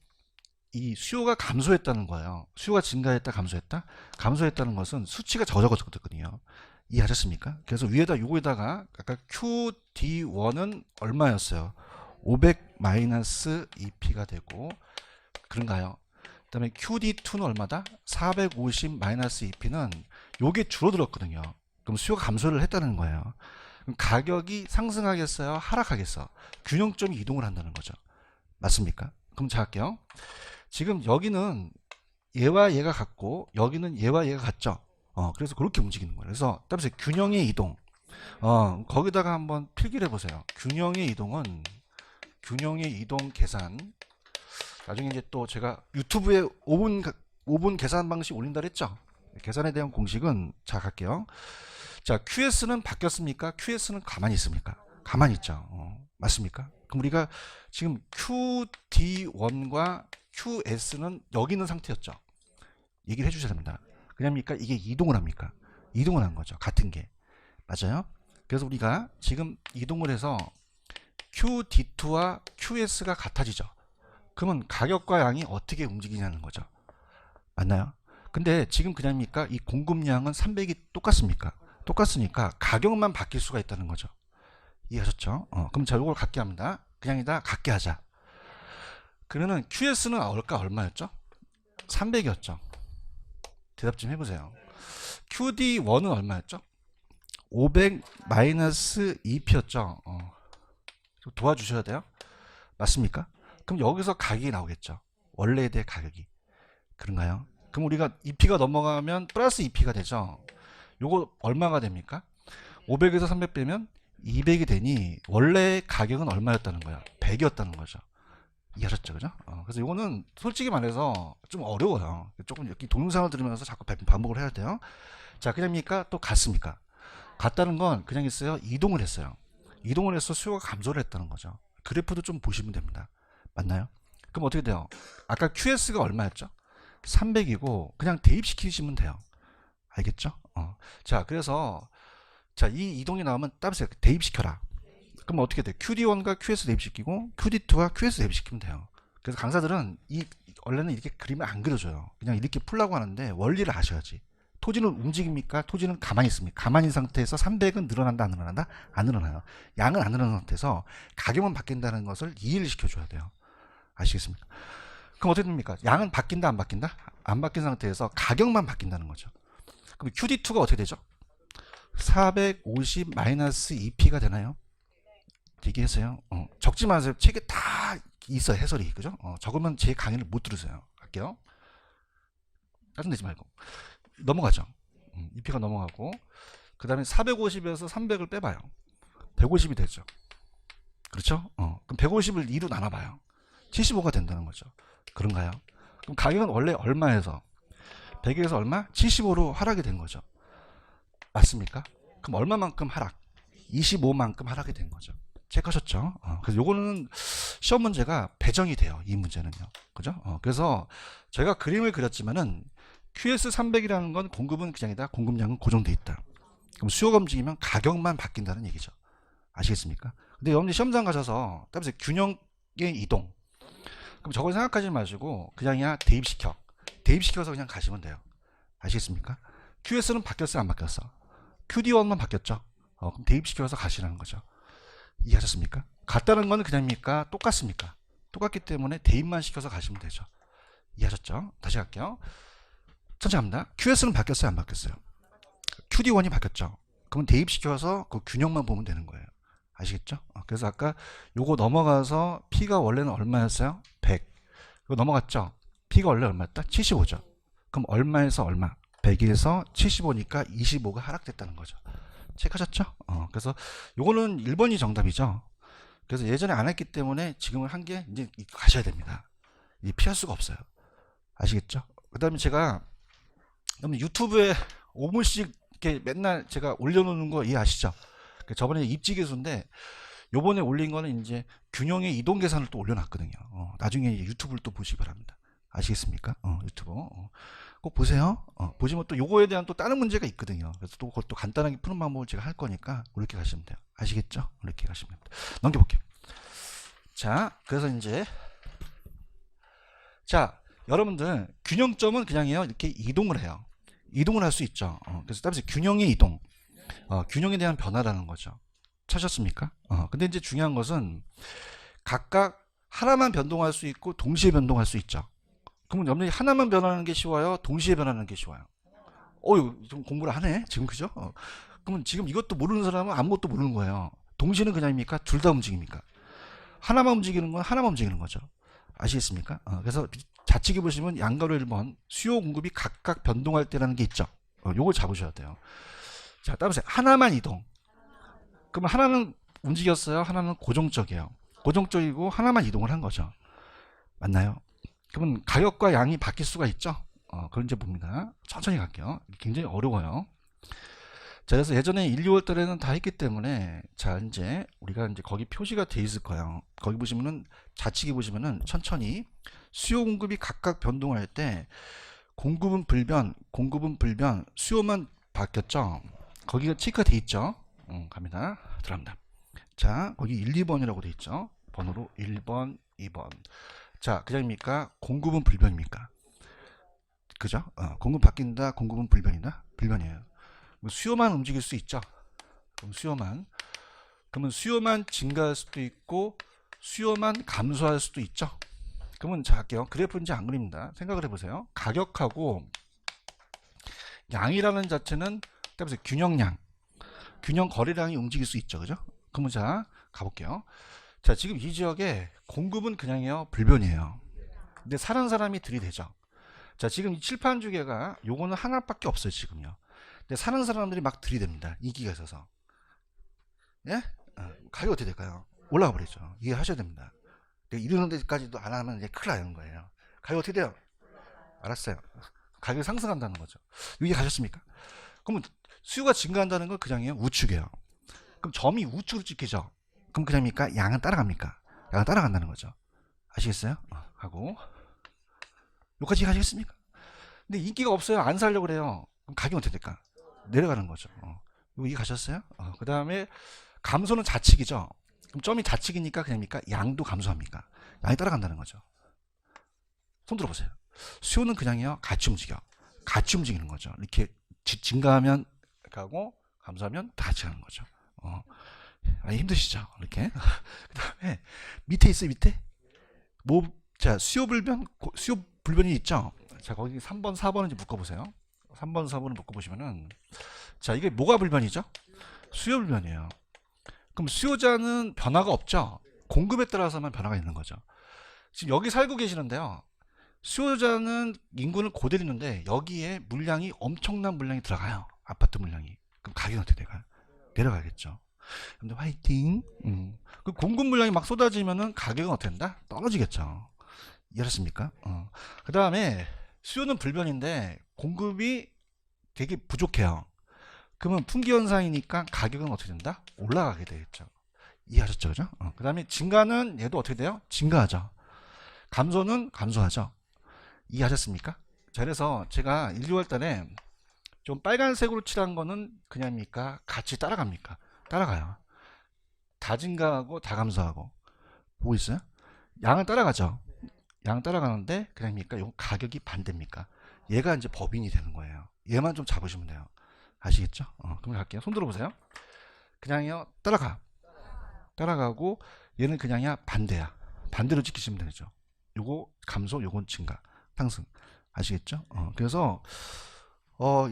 A: 이 수요가 감소했다는 거예요. 수요가 증가했다, 감소했다? 감소했다는 것은 수치가 적어졌거든요. 이해하셨습니까? 그래서 위에다 요거에다가 아까 QD1은 얼마였어요? 500-2P가 되고 그런가요? 그 다음에 QD2는 얼마다? 450-2P는 요게 줄어들었거든요. 그럼 수요가 감소를 했다는 거예요. 그럼 가격이 상승하겠어요? 하락하겠어요? 균형점이 이동을 한다는 거죠. 맞습니까? 그럼 자 할게요. 지금 여기는 얘와 얘가 같고 여기는 얘와 얘가 같죠. 그래서 그렇게 움직이는 거예요. 그래서 따라서 균형의 이동. 거기다가 한번 필기를 해보세요. 균형의 이동 계산. 나중에 이제 또 제가 유튜브에 5분 계산 방식 올린다 그랬죠. 계산에 대한 공식은 자 갈게요. 자, QS는 바뀌었습니까? QS는 가만히 있습니까? 가만히 있죠. 맞습니까? 그럼 우리가 지금 QD1과 QS는 여기 있는 상태였죠. 얘기를 해주셔야 됩니다. 그냥입니까? 이게 이동을 합니까? 이동을 한 거죠. 같은 게. 맞아요? 그래서 우리가 지금 이동을 해서 QD2와 QS가 같아지죠. 그러면 가격과 양이 어떻게 움직이냐는 거죠. 맞나요? 근데 지금 그냥입니까? 이 공급량은 300이 똑같습니까? 똑같으니까 가격만 바뀔 수가 있다는 거죠. 이해하셨죠? 그럼 자, 이걸 갖게 합니다. 그냥이다 갖게 하자. 그러면 QS는 얼마였죠? 300이었죠. 대답 좀 해보세요. QD1은 얼마였죠? 500-2P였죠. 도와주셔야 돼요. 맞습니까? 그럼 여기서 가격이 나오겠죠. 원래에 대해 가격이. 그런가요? 그럼 우리가 2P가 넘어가면 플러스 2P가 되죠. 요거 얼마가 됩니까? 500에서 300 빼면 200이 되니 원래 가격은 얼마였다는 거야? 100이었다는 거죠. 이해하셨죠? 그죠? 그래서 이거는 솔직히 말해서 좀 어려워요. 조금 이렇게 동영상을 들으면서 자꾸 반복을 해야 돼요. 자, 그냥입니까? 또 같습니까? 같다는 건 그냥 있어요. 이동을 했어요. 이동을 해서 수요가 감소를 했다는 거죠. 그래프도 좀 보시면 됩니다. 맞나요? 그럼 어떻게 돼요? 아까 QS가 얼마였죠? 300이고 그냥 대입시키시면 돼요. 알겠죠? 자, 그래서 자, 이 이동이 나오면 따르세요. 대입시켜라. 그럼 어떻게 돼? QD1과 QS 대입시키고 QD2와 QS 대입시키면 돼요. 그래서 강사들은 원래는 이렇게 그림을 안 그려줘요. 그냥 이렇게 풀라고 하는데 원리를 아셔야지. 토지는 움직입니까? 토지는 가만히 있습니까? 가만히 있는 상태에서 300은 늘어난다, 안 늘어난다? 안 늘어나요. 양은 안 늘어나는 상태에서 가격만 바뀐다는 것을 이해를 시켜줘야 돼요. 아시겠습니까? 그럼 어떻게 됩니까? 양은 바뀐다, 안 바뀐다? 안 바뀐 상태에서 가격만 바뀐다는 거죠. 그럼 QD2가 어떻게 되죠? 450 마이너스 2P가 되나요? 얘기했어요. 적지 마세요. 책에 다 있어요. 해설이. 그죠? 적으면 제 강의를 못 들으세요. 할게요. 짜증내지 말고. 넘어가죠. 2P가 넘어가고. 그 다음에 450에서 300을 빼봐요. 150이 되죠. 그렇죠? 그럼 150을 2로 나눠봐요. 75가 된다는 거죠. 그런가요? 그럼 가격은 원래 얼마에서 100에서 얼마? 75로 하락이 된 거죠. 맞습니까? 그럼 얼마만큼 하락? 25만큼 하락이 된 거죠. 체크하셨죠? 그래서 요거는 시험 문제가 배정이 돼요. 이 문제는요. 그죠? 그래서 제가 그림을 그렸지만은 QS300이라는 건 공급은 그냥이다. 공급량은 고정돼 있다. 그럼 수요가 움직이면 가격만 바뀐다는 얘기죠. 아시겠습니까? 근데 여러분들 시험장 가셔서 따라서 균형의 이동. 그럼 저걸 생각하지 마시고 그냥이야 대입시켜. 대입시켜서 그냥 가시면 돼요. 아시겠습니까? QS는 바뀌었어요? 안 바뀌었어? QD1만 바뀌었죠? 그럼 대입시켜서 가시라는 거죠. 이해하셨습니까? 같다는 건 그냥입니까? 똑같습니까? 똑같기 때문에 대입만 시켜서 가시면 되죠. 이해하셨죠? 다시 갈게요. 천천히 갑니다. QS는 바뀌었어요? 안 바뀌었어요? QD1이 바뀌었죠? 그러면 대입시켜서 그 균형만 보면 되는 거예요. 아시겠죠? 그래서 아까 요거 넘어가서 P가 원래는 얼마였어요? 100. 이거 넘어갔죠? P가 원래 얼마였다? 75죠. 그럼 얼마에서 얼마? 100에서 75니까 25가 하락됐다는 거죠. 체크하셨죠? 그래서 요거는 1번이 정답이죠. 그래서 예전에 안 했기 때문에 지금은 한 게 이제 가셔야 됩니다. 이 피할 수가 없어요. 아시겠죠? 그 다음에 제가 유튜브에 5분씩 이렇게 맨날 제가 올려놓는 거 이해하시죠? 저번에 입지계수인데 요번에 올린 거는 이제 균형의 이동 계산을 또 올려놨거든요. 나중에 유튜브를 또 보시기 바랍니다. 아시겠습니까? 유튜브. 꼭 보세요. 보시면 또 요거에 대한 또 다른 문제가 있거든요. 그래서 또 그것도 간단하게 푸는 방법을 제가 할 거니까 이렇게 가시면 돼요. 아시겠죠? 이렇게 가시면 됩니다. 넘겨볼게요. 자, 그래서 이제 자, 여러분들 균형점은 그냥요 이렇게 이동을 해요. 이동을 할 수 있죠. 그래서 따라서 균형의 이동, 균형에 대한 변화라는 거죠. 찾았습니까? 근데 이제 중요한 것은 각각 하나만 변동할 수 있고 동시에 변동할 수 있죠. 그러면 여러분이 하나만 변하는 게 쉬워요? 동시에 변하는 게 쉬워요? 좀 공부를 하네 지금. 그죠? 그러면 지금 이것도 모르는 사람은 아무것도 모르는 거예요. 동시는 그냥입니까? 둘 다 움직입니까? 하나만 움직이는 건 하나만 움직이는 거죠. 아시겠습니까? 그래서 좌측에 보시면 양가로 1번 수요 공급이 각각 변동할 때라는 게 있죠. 요걸 잡으셔야 돼요. 자, 따라서 하나만 이동. 그러면 하나는 움직였어요? 하나는 고정적이에요. 고정적이고 하나만 이동을 한 거죠. 맞나요? 그러면 가격과 양이 바뀔 수가 있죠. 그런 이제 봅니다. 천천히 갈게요. 굉장히 어려워요. 자, 그래서 예전에 1, 2월 달에는 다 했기 때문에 자, 이제 우리가 이제 거기 표시가 돼 있을 거예요. 거기 보시면은 좌측에 보시면은 천천히 수요 공급이 각각 변동할 때 공급은 불변, 수요만 바뀌었죠. 거기가 체크가 돼 있죠. 갑니다. 들어갑니다. 자, 거기 1, 2번이라고 돼 있죠. 번호로 1번, 2번. 자, 그냥입니까? 공급은 불변입니까? 그죠? 공급 바뀐다, 공급은 불변이다? 불변이에요. 수요만 움직일 수 있죠. 그러면 수요만 증가할 수도 있고 수요만 감소할 수도 있죠. 그러면 자, 할게요. 그래프 이제 안 그립니다. 생각을 해보세요. 가격하고 양이라는 자체는 균형량, 균형 거래량이 움직일 수 있죠. 그죠? 그러면 자, 가볼게요. 자, 지금 이 지역에 공급은 그냥이요, 불변이에요. 근데 사는 사람이 들이대죠. 자, 지금 이 칠판 주개가 요거는 하나밖에 없어요, 지금요. 근데 사는 사람들이 막 들이댑니다. 인기가 있어서. 예? 가격이 어떻게 될까요? 올라가 버리죠. 이해하셔야 됩니다. 이러는 데까지도 안 하면 이제 큰일 나는 거예요. 가격 어떻게 돼요? 알았어요. 가격이 상승한다는 거죠. 이해 가셨습니까? 그러면 수요가 증가한다는 건 그냥이에요, 우측이에요. 그럼 점이 우측으로 찍히죠. 그럼 그냥입니까? 양은 따라갑니까? 양은 따라간다는 거죠. 아시겠어요? 하고 여기까지 가시겠습니까? 근데 인기가 없어요. 안 살려고 그래요. 그럼 가격이 어떻게 될까? 내려가는 거죠. 이거 이해 가셨어요? 그 다음에 감소는 좌측이죠. 그럼 점이 좌측이니까 그냥입니까? 양도 감소합니까? 양이 따라간다는 거죠. 손 들어보세요. 수요는 그냥이요, 같이 움직여. 같이 움직이는 거죠. 이렇게 증가하면 가고 감소하면 다 같이 가는 거죠. 힘드시죠? 이렇게. 그 다음에 밑에 있어요, 밑에. 뭐, 자, 수요 불변이 있죠? 자, 거기 3번, 4번을 이제 묶어보세요. 3번, 4번을 묶어보시면은, 자, 이게 뭐가 불변이죠? 수요 불변이에요. 그럼 수요자는 변화가 없죠? 공급에 따라서만 변화가 있는 거죠. 지금 여기 살고 계시는데요. 수요자는 인구는 그대로 있는데 여기에 물량이 엄청난 물량이 들어가요. 아파트 물량이. 그럼 가격은 어떻게 될까요? 내려가겠죠. 근데 화이팅. 그 공급 물량이 막 쏟아지면은 가격은 어떻게 된다? 떨어지겠죠. 이해하셨습니까? 그 다음에 수요는 불변인데 공급이 되게 부족해요. 그러면 풍기 현상이니까 가격은 어떻게 된다? 올라가게 되겠죠. 이해하셨죠? 그죠? 그 다음에 증가는 얘도 어떻게 돼요? 증가하죠. 감소는 감소하죠. 이해하셨습니까? 자, 그래서 제가 1, 2월 달에 좀 빨간색으로 칠한 거는 그냥입니까? 같이 따라갑니까? 따라가요. 다 증가하고 다 감소하고. 보고 있어요? 양은 따라가죠. 양 따라가는데 그냥입니까? 요 가격이 반대입니까? 얘가 이제 법인이 되는 거예요. 얘만 좀 잡으시면 돼요. 아시겠죠? 그럼 갈게요. 손 들어보세요. 그냥요, 따라가. 따라가고 얘는 그냥이야, 반대야. 반대로 지키시면 되죠. 요거 감소, 요건 증가, 상승. 아시겠죠? 그래서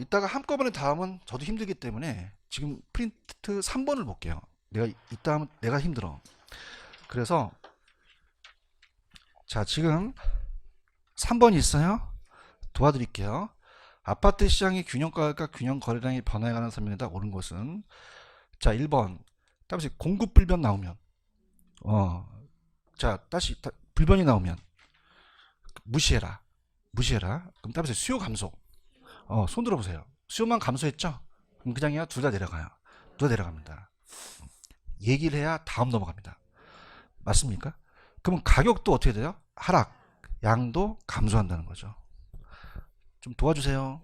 A: 이따가 한꺼번에 다음은 저도 힘들기 때문에 지금 프린트 3번을 볼게요. 내가 이따 하면 내가 힘들어. 그래서 자, 지금 3번이 있어요. 도와드릴게요. 아파트 시장의 균형가격과 균형 거래량이 변화해가는 설명이다. 옳은 것은 자, 1번. 다시 공급 불변 나오면 자, 다시 불변이 나오면 무시해라. 무시해라. 그럼 다시 수요 감소. 손 들어보세요. 수요만 감소했죠? 그럼 그냥이야, 둘 다 내려가요. 둘 다 내려갑니다. 얘기를 해야 다음 넘어갑니다. 맞습니까? 그러면 가격도 어떻게 돼요? 하락. 양도 감소한다는 거죠. 좀 도와주세요.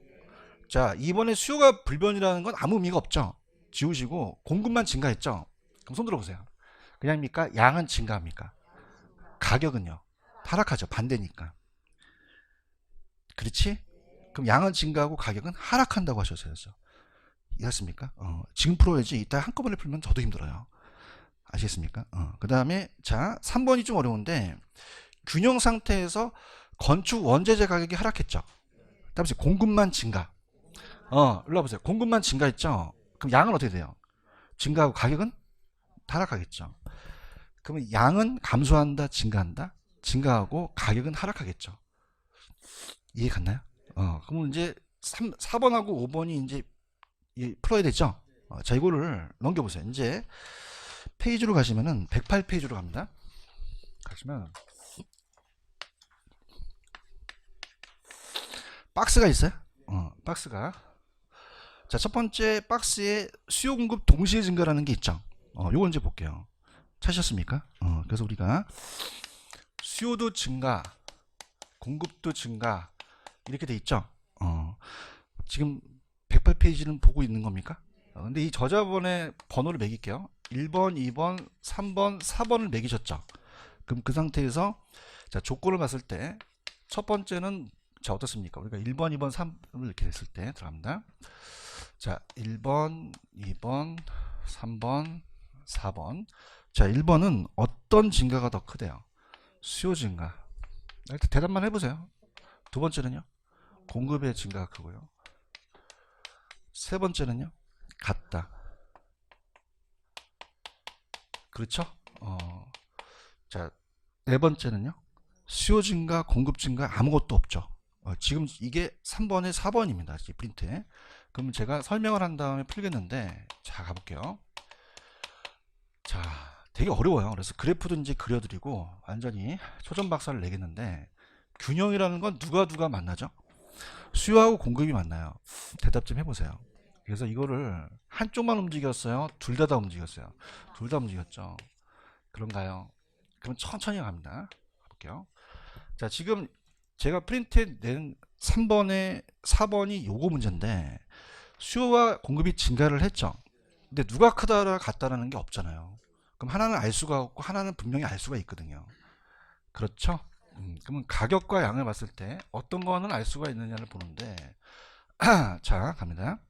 A: 자, 이번에 수요가 불변이라는 건 아무 의미가 없죠. 지우시고 공급만 증가했죠. 그럼 손 들어보세요. 그냥입니까? 양은 증가합니까? 가격은요? 하락하죠. 반대니까. 그렇지? 그럼 양은 증가하고 가격은 하락한다고 하셔서요. 이해했습니까? 지금 풀어야지 이따 한꺼번에 풀면 저도 힘들어요. 아시겠습니까? 그 다음에 자, 3번이 좀 어려운데 균형 상태에서 건축 원재재 가격이 하락했죠. 다음에 공급만 증가. 일로 와보세요. 공급만 증가했죠. 그럼 양은 어떻게 돼요? 증가하고 가격은 하락하겠죠. 그러면 양은 감소한다, 증가한다? 증가하고 가격은 하락하겠죠. 이해 갔나요? 그러면 이제 4번하고 5번이 이제 풀어야 되죠. 자, 이거를 넘겨보세요. 이제 페이지로 가시면은 108페이지로 갑니다. 가시면 박스가 있어요. 박스가. 자, 첫 번째 박스에 수요 공급 동시에 증가라는 게 있죠. 요거 이제 볼게요. 찾으셨습니까? 그래서 우리가 수요도 증가, 공급도 증가 이렇게 돼 있죠. 지금 108페이지는 보고 있는 겁니까? 근데 이 저자번의 번호를 매길게요. 1번, 2번, 3번, 4번을 매기셨죠. 그럼 그 상태에서 자, 조건을 봤을 때 첫 번째는 자, 어떻습니까? 우리가 1번, 2번, 3을 이렇게 됐을 때 들어갑니다. 자, 1번, 2번, 3번, 4번. 자, 1번은 어떤 증가가 더 크대요? 수요 증가. 일단 대답만 해보세요. 두 번째는요? 공급의 증가가 크고요. 세 번째는요? 같다. 그렇죠? 자, 네 번째는요. 수요 증가, 공급 증가 아무것도 없죠. 지금 이게 3번에 4번입니다. 프린트에. 그럼 제가 설명을 한 다음에 풀겠는데, 자, 가볼게요. 자, 되게 어려워요. 그래서 그래프도 이제 그려드리고 완전히 초전박사를 내겠는데, 균형이라는 건 누가 만나죠? 수요하고 공급이 만나요. 대답 좀 해보세요. 그래서 이거를 한쪽만 움직였어요? 둘 다 움직였어요? 둘 다 움직였죠. 그런가요? 그럼 천천히 갑니다. 볼게요. 자, 지금 제가 프린트에 낸 3번에 4번이 요거 문제인데, 수요와 공급이 증가를 했죠. 근데 누가 크다라 같다라는 게 없잖아요. 그럼 하나는 알 수가 없고 하나는 분명히 알 수가 있거든요. 그렇죠? 그러면 가격과 양을 봤을 때 어떤 거는 알 수가 있느냐를 보는데, 자, 갑니다.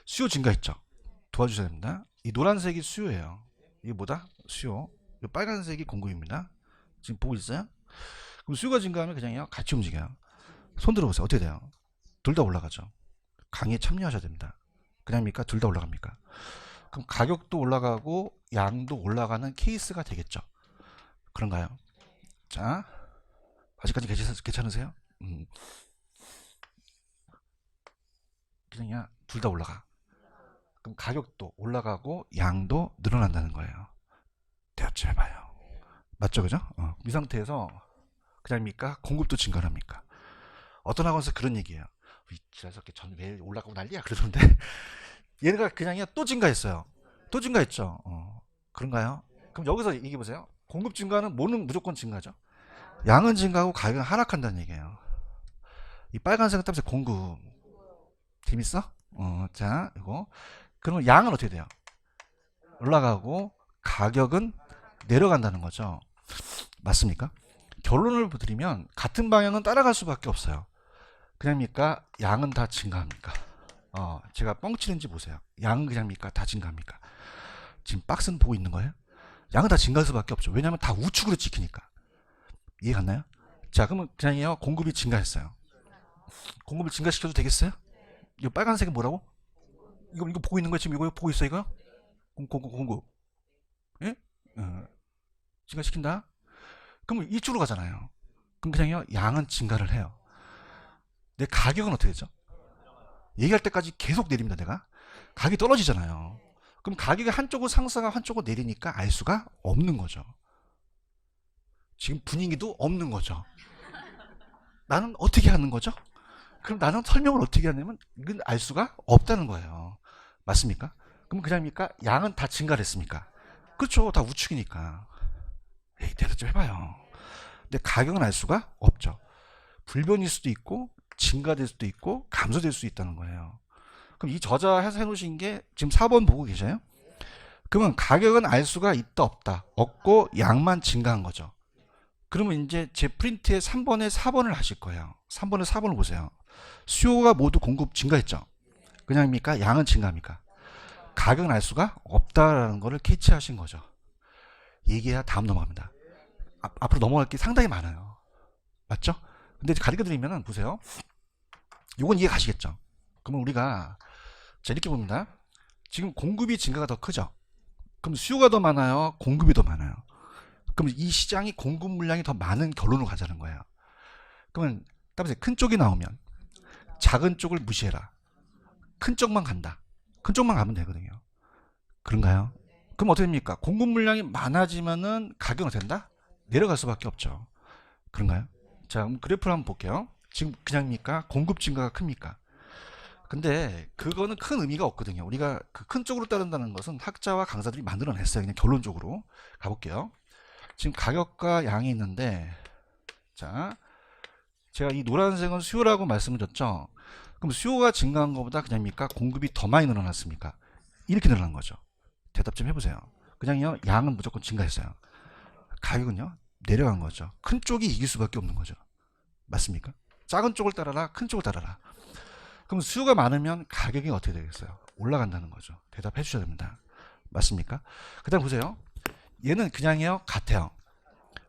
A: 수요 증가했죠. 도와주셔야 됩니다. 이 노란색이 수요예요. 이게 뭐다? 수요. 이 빨간색이 공급입니다. 지금 보고 있어요? 그럼 수요가 증가하면 그냥요 같이 움직여요. 손 들어보세요. 어떻게 돼요? 둘 다 올라가죠. 강의에 참여하셔야 됩니다. 그냥입니까? 둘 다 올라갑니까? 그럼 가격도 올라가고 양도 올라가는 케이스가 되겠죠. 그런가요? 자, 아직까지 괜찮으세요? 그냥요 둘 다 올라가. 그럼 가격도 올라가고 양도 늘어난다는 거예요. 대답 좀 해봐요. 맞죠, 그죠? 이 상태에서 그냥입니까? 공급도 증가합니까? 어떤 학원에서 그런 얘기예요. 지라석게 전 왜 올라가고 난리야 그러던데 얘가 그냥이야 또 증가했어요. 또 증가했죠. 그런가요? 그럼 여기서 얘기해 보세요. 공급 증가는 뭐는 무조건 증가죠. 양은 증가하고 가격은 하락한다는 얘기예요. 이 빨간색은 따라서 공급. 재밌어? 자, 이거. 그러면 양은 어떻게 돼요? 올라가고 가격은 내려간다는 거죠. 맞습니까? 결론을 드리면 같은 방향은 따라갈 수밖에 없어요. 그냥입니까? 양은 다 증가합니까? 제가 뻥치는지 보세요. 양은 그냥입니까? 다 증가합니까? 지금 박스는 보고 있는 거예요? 양은 다 증가할 수밖에 없죠. 왜냐하면 다 우측으로 찍히니까. 이해 갔나요? 자, 그러면 그냥요 공급이 증가했어요. 공급을 증가시켜도 되겠어요? 이 빨간색은 뭐라고? 이거 보고 있는 거야 지금 이거 보고 있어 이거? 공급. 예? 증가시킨다. 그럼 이쪽으로 가잖아요. 그럼 그냥요 양은 증가를 해요. 내 가격은 어떻게 되죠? 얘기할 때까지 계속 내립니다. 내가 가격이 떨어지잖아요. 그럼 가격이 한쪽으로 상승하고 한쪽으로 내리니까 알 수가 없는 거죠. 지금 분위기도 없는 거죠. 나는 어떻게 하는 거죠? 그럼 나는 설명을 어떻게 하냐면 이건 알 수가 없다는 거예요. 맞습니까? 그럼 그냥입니까? 양은 다 증가를 했습니까? 그렇죠. 다 우측이니까. 에이, 대답 좀 해봐요. 근데 가격은 알 수가 없죠. 불변일 수도 있고 증가될 수도 있고 감소될 수도 있다는 거예요. 그럼 이 저자 해놓으신 게 지금 4번 보고 계셔요? 그러면 가격은 알 수가 있다 없다. 없고 양만 증가한 거죠. 그러면 이제 제 프린트에 3번에 4번을 하실 거예요. 3번에 4번을 보세요. 수요가 모두 공급 증가했죠. 그냥입니까? 양은 증가합니까? 가격은 알 수가 없다라는 거를 캐치하신 거죠. 얘기해야 다음 넘어갑니다. 앞으로 넘어갈 게 상당히 많아요. 맞죠? 근데 가르쳐 드리면은 보세요. 요건 이해 가시겠죠? 그러면 우리가 자 이렇게 봅니다. 지금 공급이 증가가 더 크죠? 그럼 수요가 더 많아요? 공급이 더 많아요? 그럼 이 시장이 공급 물량이 더 많은 결론으로 가자는 거예요. 그러면 따라서 큰 쪽이 나오면 작은 쪽을 무시해라. 큰 쪽만 간다. 큰 쪽만 가면 되거든요. 그런가요? 그럼 어떻게 됩니까? 공급 물량이 많아지면은 가격은 된다? 내려갈 수밖에 없죠. 그런가요? 자, 그럼 그래프를 한번 볼게요. 지금 그냥입니까? 공급 증가가 큽니까? 근데 그거는 큰 의미가 없거든요. 우리가 그 큰 쪽으로 따른다는 것은 학자와 강사들이 만들어냈어요. 그냥 결론적으로 가볼게요. 지금 가격과 양이 있는데, 자, 제가 이 노란색은 수요라고 말씀드렸죠. 그럼 수요가 증가한 것보다 그냥입니까? 공급이 더 많이 늘어났습니까? 이렇게 늘어난 거죠. 대답 좀 해보세요. 그냥요, 양은 무조건 증가했어요. 가격은요, 내려간 거죠. 큰 쪽이 이길 수밖에 없는 거죠. 맞습니까? 작은 쪽을 따라라, 큰 쪽을 따라라. 그럼 수요가 많으면 가격이 어떻게 되겠어요? 올라간다는 거죠. 대답해 주셔야 됩니다. 맞습니까? 그 다음 보세요. 얘는 그냥요, 같아요.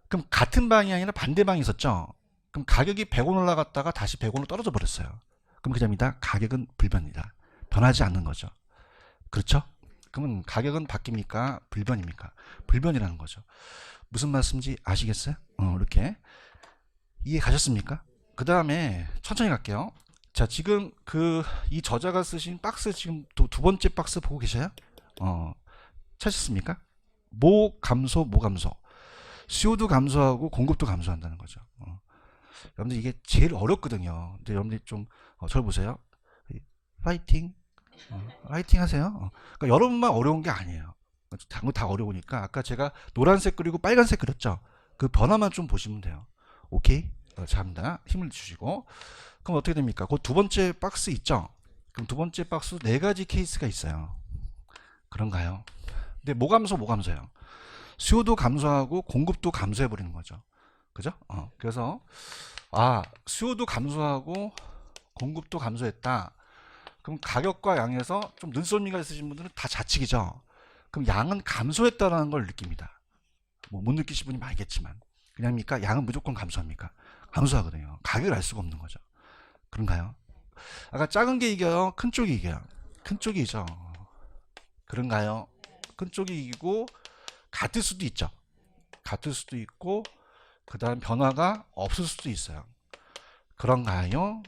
A: 그럼 같은 방이 아니라 반대 방이 있었죠? 그럼 가격이 100원 올라갔다가 다시 100원으로 떨어져 버렸어요. 그럼 그냥입니다. 가격은 불변이다. 변하지 않는 거죠. 그렇죠? 그러면 가격은 바뀝니까? 불변입니까? 불변이라는 거죠. 무슨 말씀인지 아시겠어요? 이렇게 이해 가셨습니까? 그 다음에 천천히 갈게요. 자, 지금 이 저자가 쓰신 박스 지금 두 번째 박스 보고 계셔요? 찾으셨습니까? 모 감소, 모 감소. 수요도 감소하고 공급도 감소한다는 거죠. 여러분들 이게 제일 어렵거든요. 근데 여러분들이 좀 저를 보세요. 파이팅, 파이팅 하세요. 그러니까 여러분만 어려운 게 아니에요. 다 어려우니까 아까 제가 노란색 그리고 빨간색 그렸죠. 그 변화만 좀 보시면 돼요. 오케이? 잘합니다. 힘을 주시고. 그럼 어떻게 됩니까? 그 두 번째 박스 있죠? 그럼 두 번째 박스 네 가지 케이스가 있어요. 그런가요? 근데 뭐 감소, 뭐 감소예요? 수요도 감소하고 공급도 감소해 버리는 거죠. 그죠? 그래서 수요도 감소하고 공급도 감소했다. 그럼 가격과 양에서 좀 눈썰미가 있으신 분들은 다 좌측이죠. 그럼 양은 감소했다라는 걸 느낍니다. 뭐 못 느끼신 분이 많겠지만 그냥입니까? 양은 무조건 감소합니까? 감소하거든요. 가격을 알 수가 없는 거죠. 그런가요? 아까 작은 게 이겨요? 큰 쪽이 이겨요? 큰 쪽이 이죠. 그런가요? 큰 쪽이 이기고 같을 수도 있죠. 같을 수도 있고 그 다음 변화가 없을 수도 있어요. 그런가요?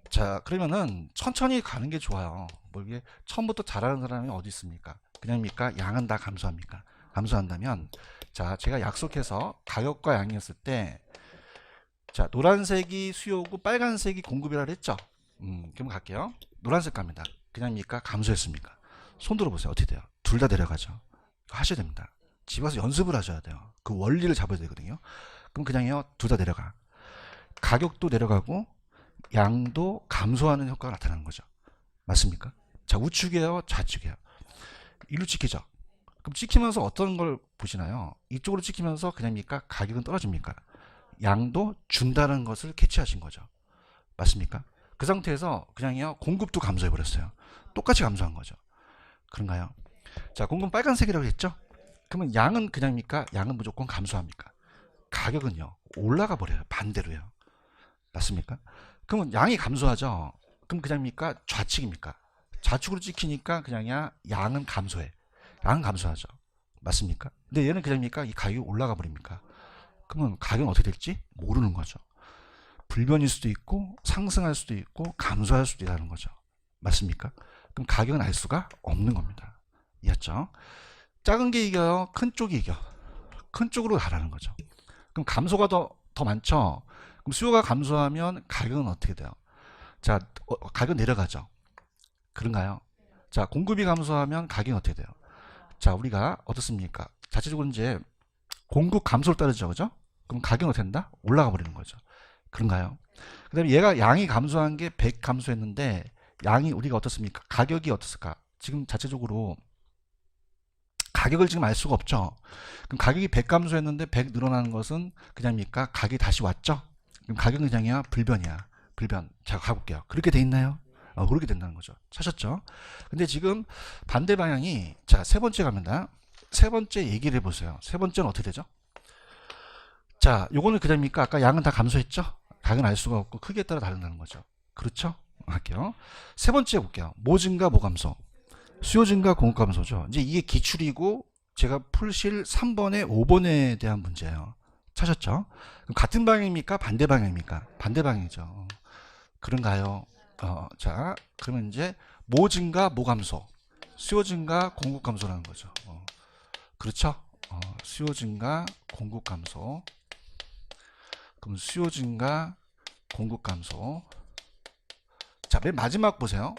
A: 자, 그러면은 천천히 가는 게 좋아요. 뭐 이게 처음부터 잘하는 사람이 어디 있습니까? 그냥입니까? 양은 다 감소합니까? 감소한다면 자, 제가 약속해서 가격과 양이었을 때 자, 노란색이 수요고 빨간색이 공급이라 그랬죠? 그럼 갈게요. 노란색 갑니다. 그냥입니까? 감소했습니까? 손 들어보세요. 어떻게 돼요? 둘 다 내려가죠. 하셔야 됩니다. 집 와서 연습을 하셔야 돼요. 그 원리를 잡아야 되거든요. 그럼 그냥요, 둘 다 내려가. 가격도 내려가고 양도 감소하는 효과가 나타나는 거죠. 맞습니까? 자, 우측이에요, 좌측이에요. 일로 찍히죠. 그럼 찍히면서 어떤 걸 보시나요? 이쪽으로 찍히면서 그냥입니까? 가격은 떨어집니까? 양도 준다는 것을 캐치하신 거죠. 맞습니까? 그 상태에서 그냥요, 공급도 감소해 버렸어요. 똑같이 감소한 거죠. 그런가요? 자, 공급 빨간색이라고 했죠? 그러면 양은 그냥입니까? 양은 무조건 감소합니까? 가격은요, 올라가 버려요. 반대로요. 맞습니까? 그러면 양이 감소하죠? 그럼 그냥입니까? 좌측입니까? 좌측으로 찍히니까 그냥이야, 양은 감소해. 양은 감소하죠. 맞습니까? 근데 얘는 그냥입니까? 이 가격이 올라가 버립니까? 그러면 가격은 어떻게 될지 모르는 거죠. 불변일 수도 있고 상승할 수도 있고 감소할 수도 있다는 거죠. 맞습니까? 그럼 가격은 알 수가 없는 겁니다. 이해했죠? 작은 게 이겨요? 큰 쪽이 이겨? 큰 쪽으로 가라는 거죠. 그럼 감소가 더 많죠? 그럼 수요가 감소하면 가격은 어떻게 돼요? 자, 가격 내려가죠. 그런가요? 자, 공급이 감소하면 가격은 어떻게 돼요? 자, 우리가 어떻습니까? 자체적으로 이제 공급 감소를 따르죠. 그죠? 그럼 가격은 어떻게 된다? 올라가 버리는 거죠. 그런가요? 그 다음에 얘가 양이 감소한 게 100 감소했는데 양이 우리가 어떻습니까? 가격이 어떻습니까? 지금 자체적으로 가격을 지금 알 수가 없죠. 그럼 가격이 100 감소했는데 100 늘어나는 것은 그냥입니까? 가격이 다시 왔죠? 그럼 가격은 그냥이야? 불변이야. 불변. 자, 가볼게요. 그렇게 돼 있나요? 그렇게 된다는 거죠. 찾았죠? 근데 지금 반대 방향이 자, 세 번째 갑니다. 세 번째 얘기를 해보세요. 세 번째는 어떻게 되죠? 자, 요거는 그냥입니까? 아까 양은 다 감소했죠? 가격은 알 수가 없고 크기에 따라 다른다는 거죠. 그렇죠? 할게요. 세 번째 볼게요. 뭐 증가, 뭐 감소. 수요 증가, 공급 감소죠. 이제 이게 기출이고 제가 풀실 3번에 5번에 대한 문제예요. 찾았죠? 그럼 같은 방향입니까? 반대 방향입니까? 반대 방향이죠. 그런가요? 자, 그러면 이제 뭐 증가, 뭐 감소. 수요 증가, 공급 감소라는 거죠. 그렇죠? 수요 증가, 공급 감소. 그럼 수요 증가, 공급 감소. 자, 맨 마지막 보세요.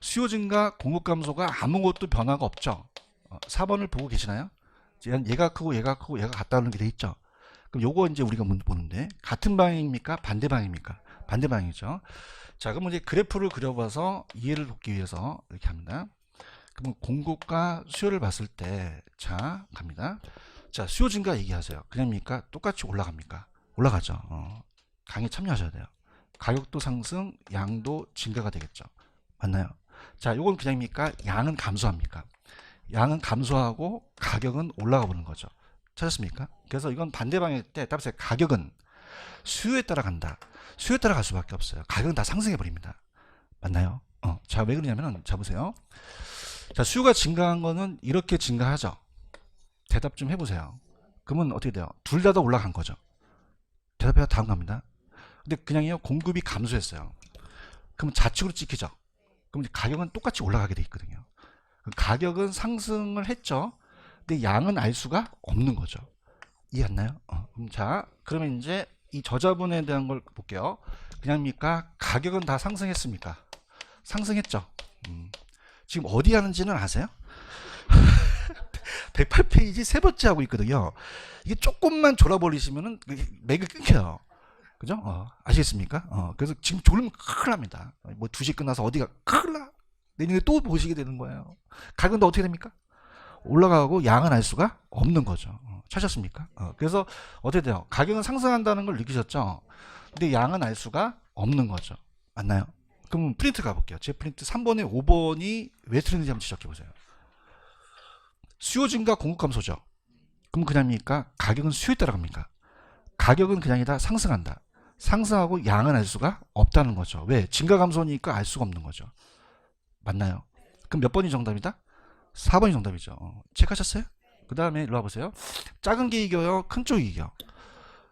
A: 수요 증가, 공급 감소가 아무것도 변화가 없죠. 4번을 보고 계시나요? 얘가 크고 얘가 크고 얘가 같다는 게 돼 있죠. 그럼 요거 이제 우리가 보는데 같은 방향입니까? 반대 방향입니까? 반대 방향이죠. 자, 그럼 이제 그래프를 그려봐서 이해를 돕기 위해서 이렇게 합니다. 그럼 공급과 수요를 봤을 때, 자, 갑니다. 자, 수요 증가 얘기하세요. 그냥입니까? 똑같이 올라갑니까? 올라가죠. 강의 참여하셔야 돼요. 가격도 상승, 양도 증가가 되겠죠. 맞나요? 자, 요건 그냥입니까? 양은 감소합니까? 양은 감소하고 가격은 올라가 보는 거죠. 찾았습니까? 그래서 이건 반대 방향일 때 답세 가격은 수요에 따라 간다. 수요에 따라 갈 수밖에 없어요. 가격은 다 상승해 버립니다. 맞나요? 자, 왜 그러냐면은 자 보세요. 자, 수요가 증가한 거는 이렇게 증가하죠. 대답 좀 해보세요. 그러면 어떻게 돼요? 둘 다 올라간 거죠. 대답해야 다음 갑니다. 근데 그냥요, 공급이 감소했어요. 그럼 좌측으로 찍히죠. 그럼 가격은 똑같이 올라가게 돼 있거든요. 가격은 상승을 했죠. 근데 양은 알 수가 없는 거죠. 이해했나요? 자, 그러면 이제 이 저자분에 대한 걸 볼게요. 그냥입니까? 가격은 다 상승했습니까? 상승했죠. 지금 어디 하는지는 아세요? 108페이지 세 번째 하고 있거든요. 이게 조금만 졸아버리시면은 맥이 끊겨요. 그죠? 아시겠습니까? 그래서 지금 졸으면 큰일 납니다. 뭐 2시 끝나서 어디가 큰일 나. 내년에 또 보시게 되는 거예요. 가격은 또 어떻게 됩니까? 올라가고 양은 알 수가 없는 거죠. 찾았습니까? 그래서 어떻게 돼요? 가격은 상승한다는 걸 느끼셨죠? 근데 양은 알 수가 없는 거죠. 맞나요? 그럼 프린트 가볼게요. 제 프린트 3번에 5번이 왜 틀린지 한번 지적해보세요. 수요 증가 공급 감소죠. 그럼 그냥입니까? 가격은 수요에 따라갑니까? 가격은 그냥이다 상승한다. 상승하고 양은 알 수가 없다는 거죠. 왜? 증가 감소니까 알 수가 없는 거죠. 맞나요? 그럼 몇 번이 정답이다? 4번이 정답이죠. 체크하셨어요? 그 다음에 일로 와보세요. 작은 게 이겨요? 큰 쪽이 이겨?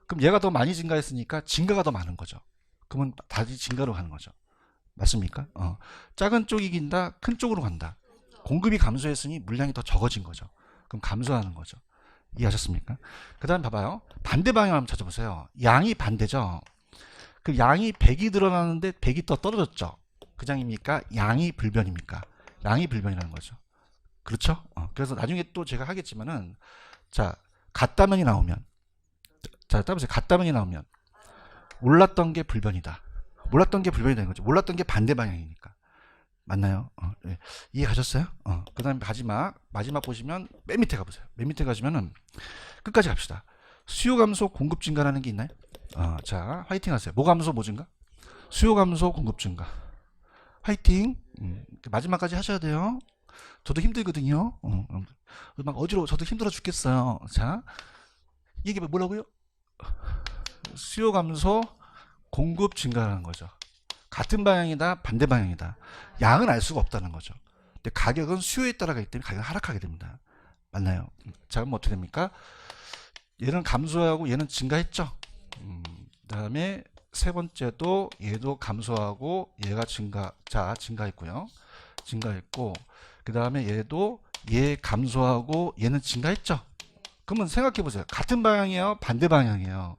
A: 그럼 얘가 더 많이 증가했으니까 증가가 더 많은 거죠. 그러면 다시 증가로 가는 거죠. 맞습니까? 작은 쪽이 이긴다? 큰 쪽으로 간다. 공급이 감소했으니 물량이 더 적어진 거죠. 그럼 감소하는 거죠. 이해하셨습니까? 그 다음 봐봐요. 반대 방향 한번 찾아보세요. 양이 반대죠. 그 양이 100이 늘어나는데 100이 더 떨어졌죠. 그 장입니까? 양이 불변입니까? 양이 불변이라는 거죠. 그렇죠? 그래서 나중에 또 제가 하겠지만은, 자, 같다면이 나오면, 자, 따보세요. 같다면이 나오면, 몰랐던 게 불변이다. 몰랐던 게 불변이 되는 거죠. 몰랐던 게 반대 방향이니까. 맞나요? 네. 이해가셨어요? 그 다음에 마지막 보시면 맨 밑에 가보세요. 맨 밑에 가시면은 끝까지 갑시다. 수요 감소, 공급 증가라는 게 있나요? 자, 화이팅 하세요. 뭐 감소, 뭐 증가? 수요 감소, 공급 증가. 화이팅! 마지막까지 하셔야 돼요. 저도 힘들거든요. 막 어지러워. 저도 힘들어 죽겠어요. 자, 이게 뭐라고요? 수요 감소, 공급 증가라는 거죠. 같은 방향이다, 반대 방향이다. 양은 알 수가 없다는 거죠. 근데 가격은 수요에 따라가기 때문에 가격은 하락하게 됩니다. 맞나요? 자, 그럼 어떻게 됩니까? 얘는 감소하고 얘는 증가했죠. 그다음에 세 번째도 얘도 감소하고 얘가 증가했고요. 증가했고, 그 다음에 얘도 얘 감소하고 얘는 증가했죠. 그러면 생각해 보세요. 같은 방향이에요, 반대 방향이에요.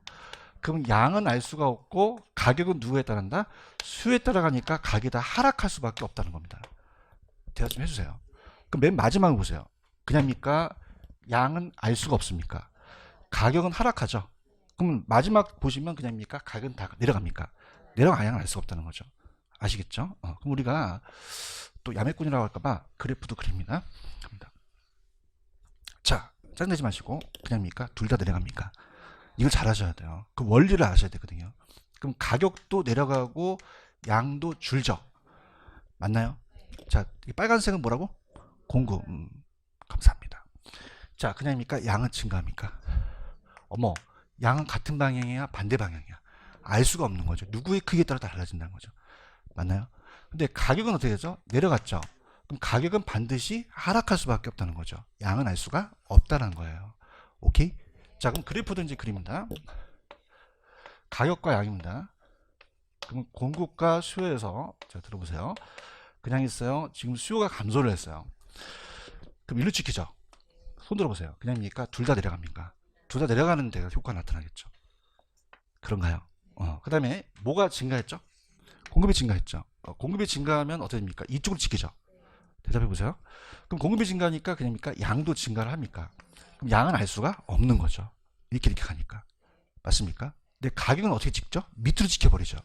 A: 그럼 양은 알 수가 없고 가격은 누구에 따른다? 수요에 따라가니까 가격이 다 하락할 수밖에 없다는 겁니다. 대답 좀 해주세요. 그럼 맨 마지막을 보세요. 그냥입니까? 양은 알 수가 없습니까? 가격은 하락하죠. 그럼 마지막 보시면 그냥입니까? 가격은 다 내려갑니까? 내려가 양은 알 수가 없다는 거죠. 아시겠죠? 그럼 우리가 또 야매꾼이라고 할까봐 그래프도 그립니다. 자, 짜증내지 마시고 그냥입니까? 둘 다 내려갑니까? 이걸 잘 하셔야 돼요. 그 원리를 아셔야 되거든요. 그럼 가격도 내려가고 양도 줄죠. 맞나요? 자, 이 빨간색은 뭐라고? 공급. 감사합니다. 자, 그냥입니까? 양은 증가합니까? 어머, 양은 같은 방향이야? 반대 방향이야? 알 수가 없는 거죠. 누구의 크기에 따라 달라진다는 거죠. 맞나요? 근데 가격은 어떻게 되죠? 내려갔죠. 그럼 가격은 반드시 하락할 수밖에 없다는 거죠. 양은 알 수가 없다는 거예요. 오케이? 자, 그럼 그래프도 이제 그립니다. 가격과 양입니다. 그럼 공급과 수요에서 자, 들어보세요. 그냥 있어요. 지금 수요가 감소를 했어요. 그럼 일로 찍히죠. 손 들어보세요. 그냥입니까? 둘 다 내려갑니까? 둘 다 내려가는 데가 효과가 나타나겠죠. 그런가요? 그 다음에 뭐가 증가했죠? 공급이 증가했죠. 공급이 증가하면 어떻게 됩니까? 이쪽으로 찍히죠. 대답해 보세요. 그럼 공급이 증가하니까 그냥입니까? 양도 증가를 합니까? 그럼 양은 알 수가 없는 거죠. 이렇게 가니까. 맞습니까? 근데 가격은 어떻게 찍죠? 밑으로 찍혀버리죠.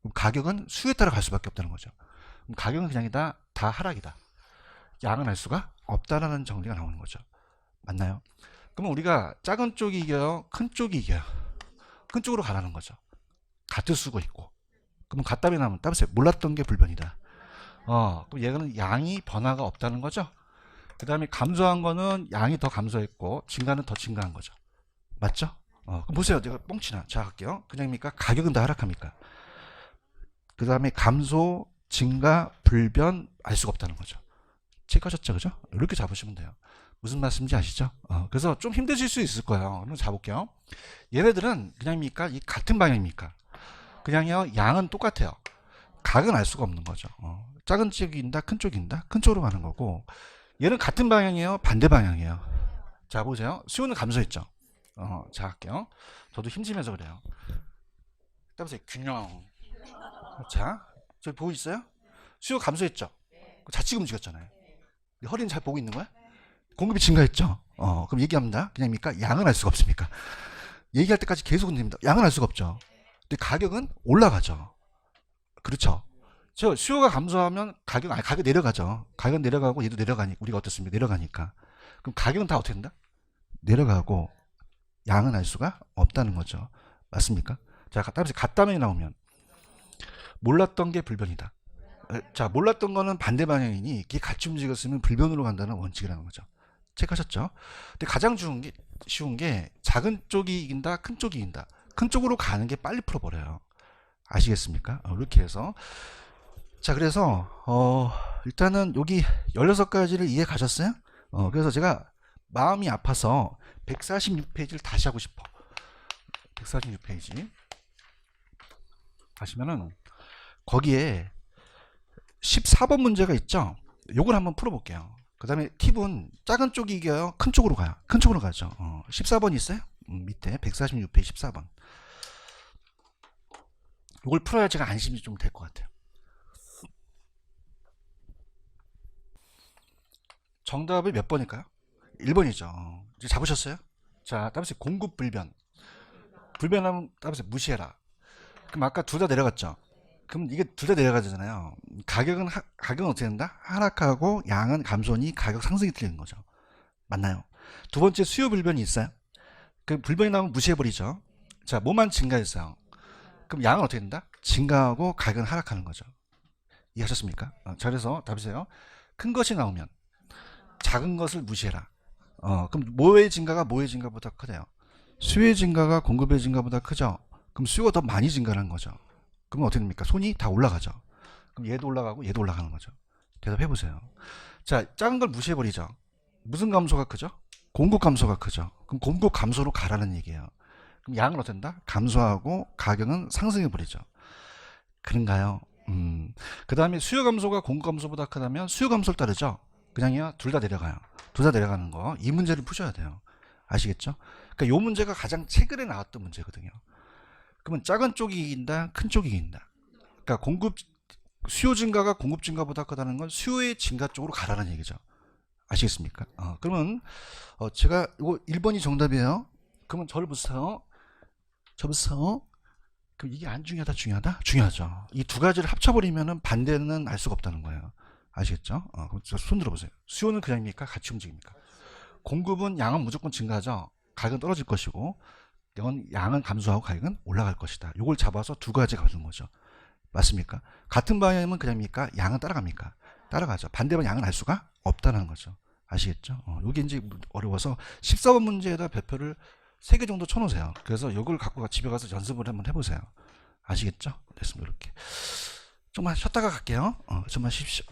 A: 그럼 가격은 수요에 따라 갈 수밖에 없다는 거죠. 그럼 가격은 그냥이다, 다 하락이다. 양은 알 수가 없다라는 정리가 나오는 거죠. 맞나요? 그러면 우리가 작은 쪽이 이겨요? 큰 쪽이 이겨요? 큰 쪽으로 가라는 거죠. 같을 수가 있고. 그럼 같다면 나면 따보세요. 몰랐던 게 불변이다. 그럼 얘는 양이 변화가 없다는 거죠. 그 다음에 감소한 거는 양이 더 감소했고 증가는 더 증가한 거죠. 맞죠? 그럼 보세요. 제가 뻥치나. 자, 할게요. 그냥입니까? 가격은 다 하락합니까? 그 다음에 감소, 증가, 불변 알 수가 없다는 거죠. 체크하셨죠, 그죠? 이렇게 잡으시면 돼요. 무슨 말씀인지 아시죠? 그래서 좀 힘드실 수 있을 거예요. 한번 잡을게요. 얘네들은 그냥입니까? 이 같은 방향입니까? 그냥요, 양은 똑같아요. 각은 알 수가 없는 거죠. 작은 쪽인다, 큰 쪽인다, 큰 쪽으로 가는 거고, 얘는 같은 방향이에요, 반대 방향이에요. 자, 보세요. 수요는 감소했죠. 자, 할게요. 저도 힘주면서 그래요. 따라서 균형. 자, 저기 보고 있어요? 수요 감소했죠? 좌측 움직였잖아요. 허리는 잘 보고 있는 거야? 공급이 증가했죠? 그럼 얘기합니다. 그냥입니까? 양은 알 수가 없습니까? 얘기할 때까지 계속 흔듭니다. 양은 알 수가 없죠. 근데 가격은 올라가죠. 그렇죠? 저 수요가 감소하면 가격 내려가죠. 가격 내려가고 얘도 내려가니까 우리가 어떻습니까? 내려가니까. 그럼 가격은 다 어떻게 된다? 내려가고 양은 알 수가 없다는 거죠. 맞습니까? 자, 따라서 같다면이 나오면 몰랐던 게 불변이다. 자, 몰랐던 거는 반대 방향이니 이게 같이 움직였으면 불변으로 간다는 원칙이라는 거죠. 체크하셨죠? 근데 가장 쉬운 게 작은 쪽이 이긴다, 큰 쪽이 이긴다. 큰 쪽으로 가는 게 빨리 풀어버려요. 아시겠습니까? 이렇게 해서 자, 그래서 일단은 여기 16가지를 이해 가셨어요? 그래서 제가 마음이 아파서 146페이지를 다시 하고 싶어. 146페이지 가시면은 거기에 14번 문제가 있죠. 요걸 한번 풀어볼게요. 그 다음에 팁은 작은 쪽이 이겨요, 큰 쪽으로 가요? 큰 쪽으로 가죠. 14번 있어요? 밑에 146페이지 14번. 요걸 풀어야 제가 안심이 좀 될 것 같아요. 정답이 몇 번일까요? 1번이죠. 이제 잡으셨어요? 자, 따라서 공급 불변. 불변하면 따라서 무시해라. 그럼 아까 둘 다 내려갔죠? 그럼 이게 둘 다 내려가잖아요. 가격은 어떻게 된다? 하락하고 양은 감소니 가격 상승이 틀리는 거죠. 맞나요? 두 번째 수요 불변이 있어요. 그 불변이 나오면 무시해버리죠. 자, 뭐만 증가했어요. 그럼 양은 어떻게 된다? 증가하고 가격은 하락하는 거죠. 이해하셨습니까? 자, 그래서 답이세요. 큰 것이 나오면 작은 것을 무시해라. 그럼 뭐의 증가가 뭐의 증가보다 크대요? 수요의 증가가 공급의 증가보다 크죠? 그럼 수요가 더 많이 증가하는 거죠. 그러면 어떻게 됩니까? 손이 다 올라가죠. 그럼 얘도 올라가고 얘도 올라가는 거죠. 대답해 보세요. 자, 작은 걸 무시해버리죠. 무슨 감소가 크죠? 공급 감소가 크죠. 그럼 공급 감소로 가라는 얘기예요. 그럼 양은 어떻게 된다? 감소하고 가격은 상승해버리죠. 그런가요? 그 다음에 수요 감소가 공급 감소보다 크다면 수요 감소를 따르죠. 그냥요, 둘 다 내려가요. 둘 다 내려가는 거. 이 문제를 푸셔야 돼요. 아시겠죠? 그러니까 이 문제가 가장 최근에 나왔던 문제거든요. 그러면 작은 쪽이 이긴다, 큰 쪽이 이긴다. 그러니까 수요 증가가 공급 증가보다 크다는 건 수요의 증가 쪽으로 가라는 얘기죠. 아시겠습니까? 그러면 제가 이거 1번이 정답이에요. 그러면 저를 보세요. 그럼 이게 안 중요하다, 중요하다? 중요하죠. 이 두 가지를 합쳐버리면은 반대는 알 수가 없다는 거예요. 아시겠죠? 그럼 손 들어보세요. 수요는 그냥입니까? 같이 움직입니까? 공급은 양은 무조건 증가하죠. 가격은 떨어질 것이고, 양은 감소하고 가격은 올라갈 것이다. 이걸 잡아서 두 가지가 가는 거죠. 맞습니까? 같은 방향이면 그냥입니까? 양은 따라갑니까? 따라가죠. 반대면 양은 알 수가 없다는 거죠. 아시겠죠? 이게 이제 어려워서 14번 문제에다 별표를 3개 정도 쳐놓으세요. 그래서 이걸 갖고 집에 가서 연습을 한번 해보세요. 아시겠죠? 됐습니다. 이렇게. 좀만 쉬었다가 갈게요. 좀만 쉬십시오.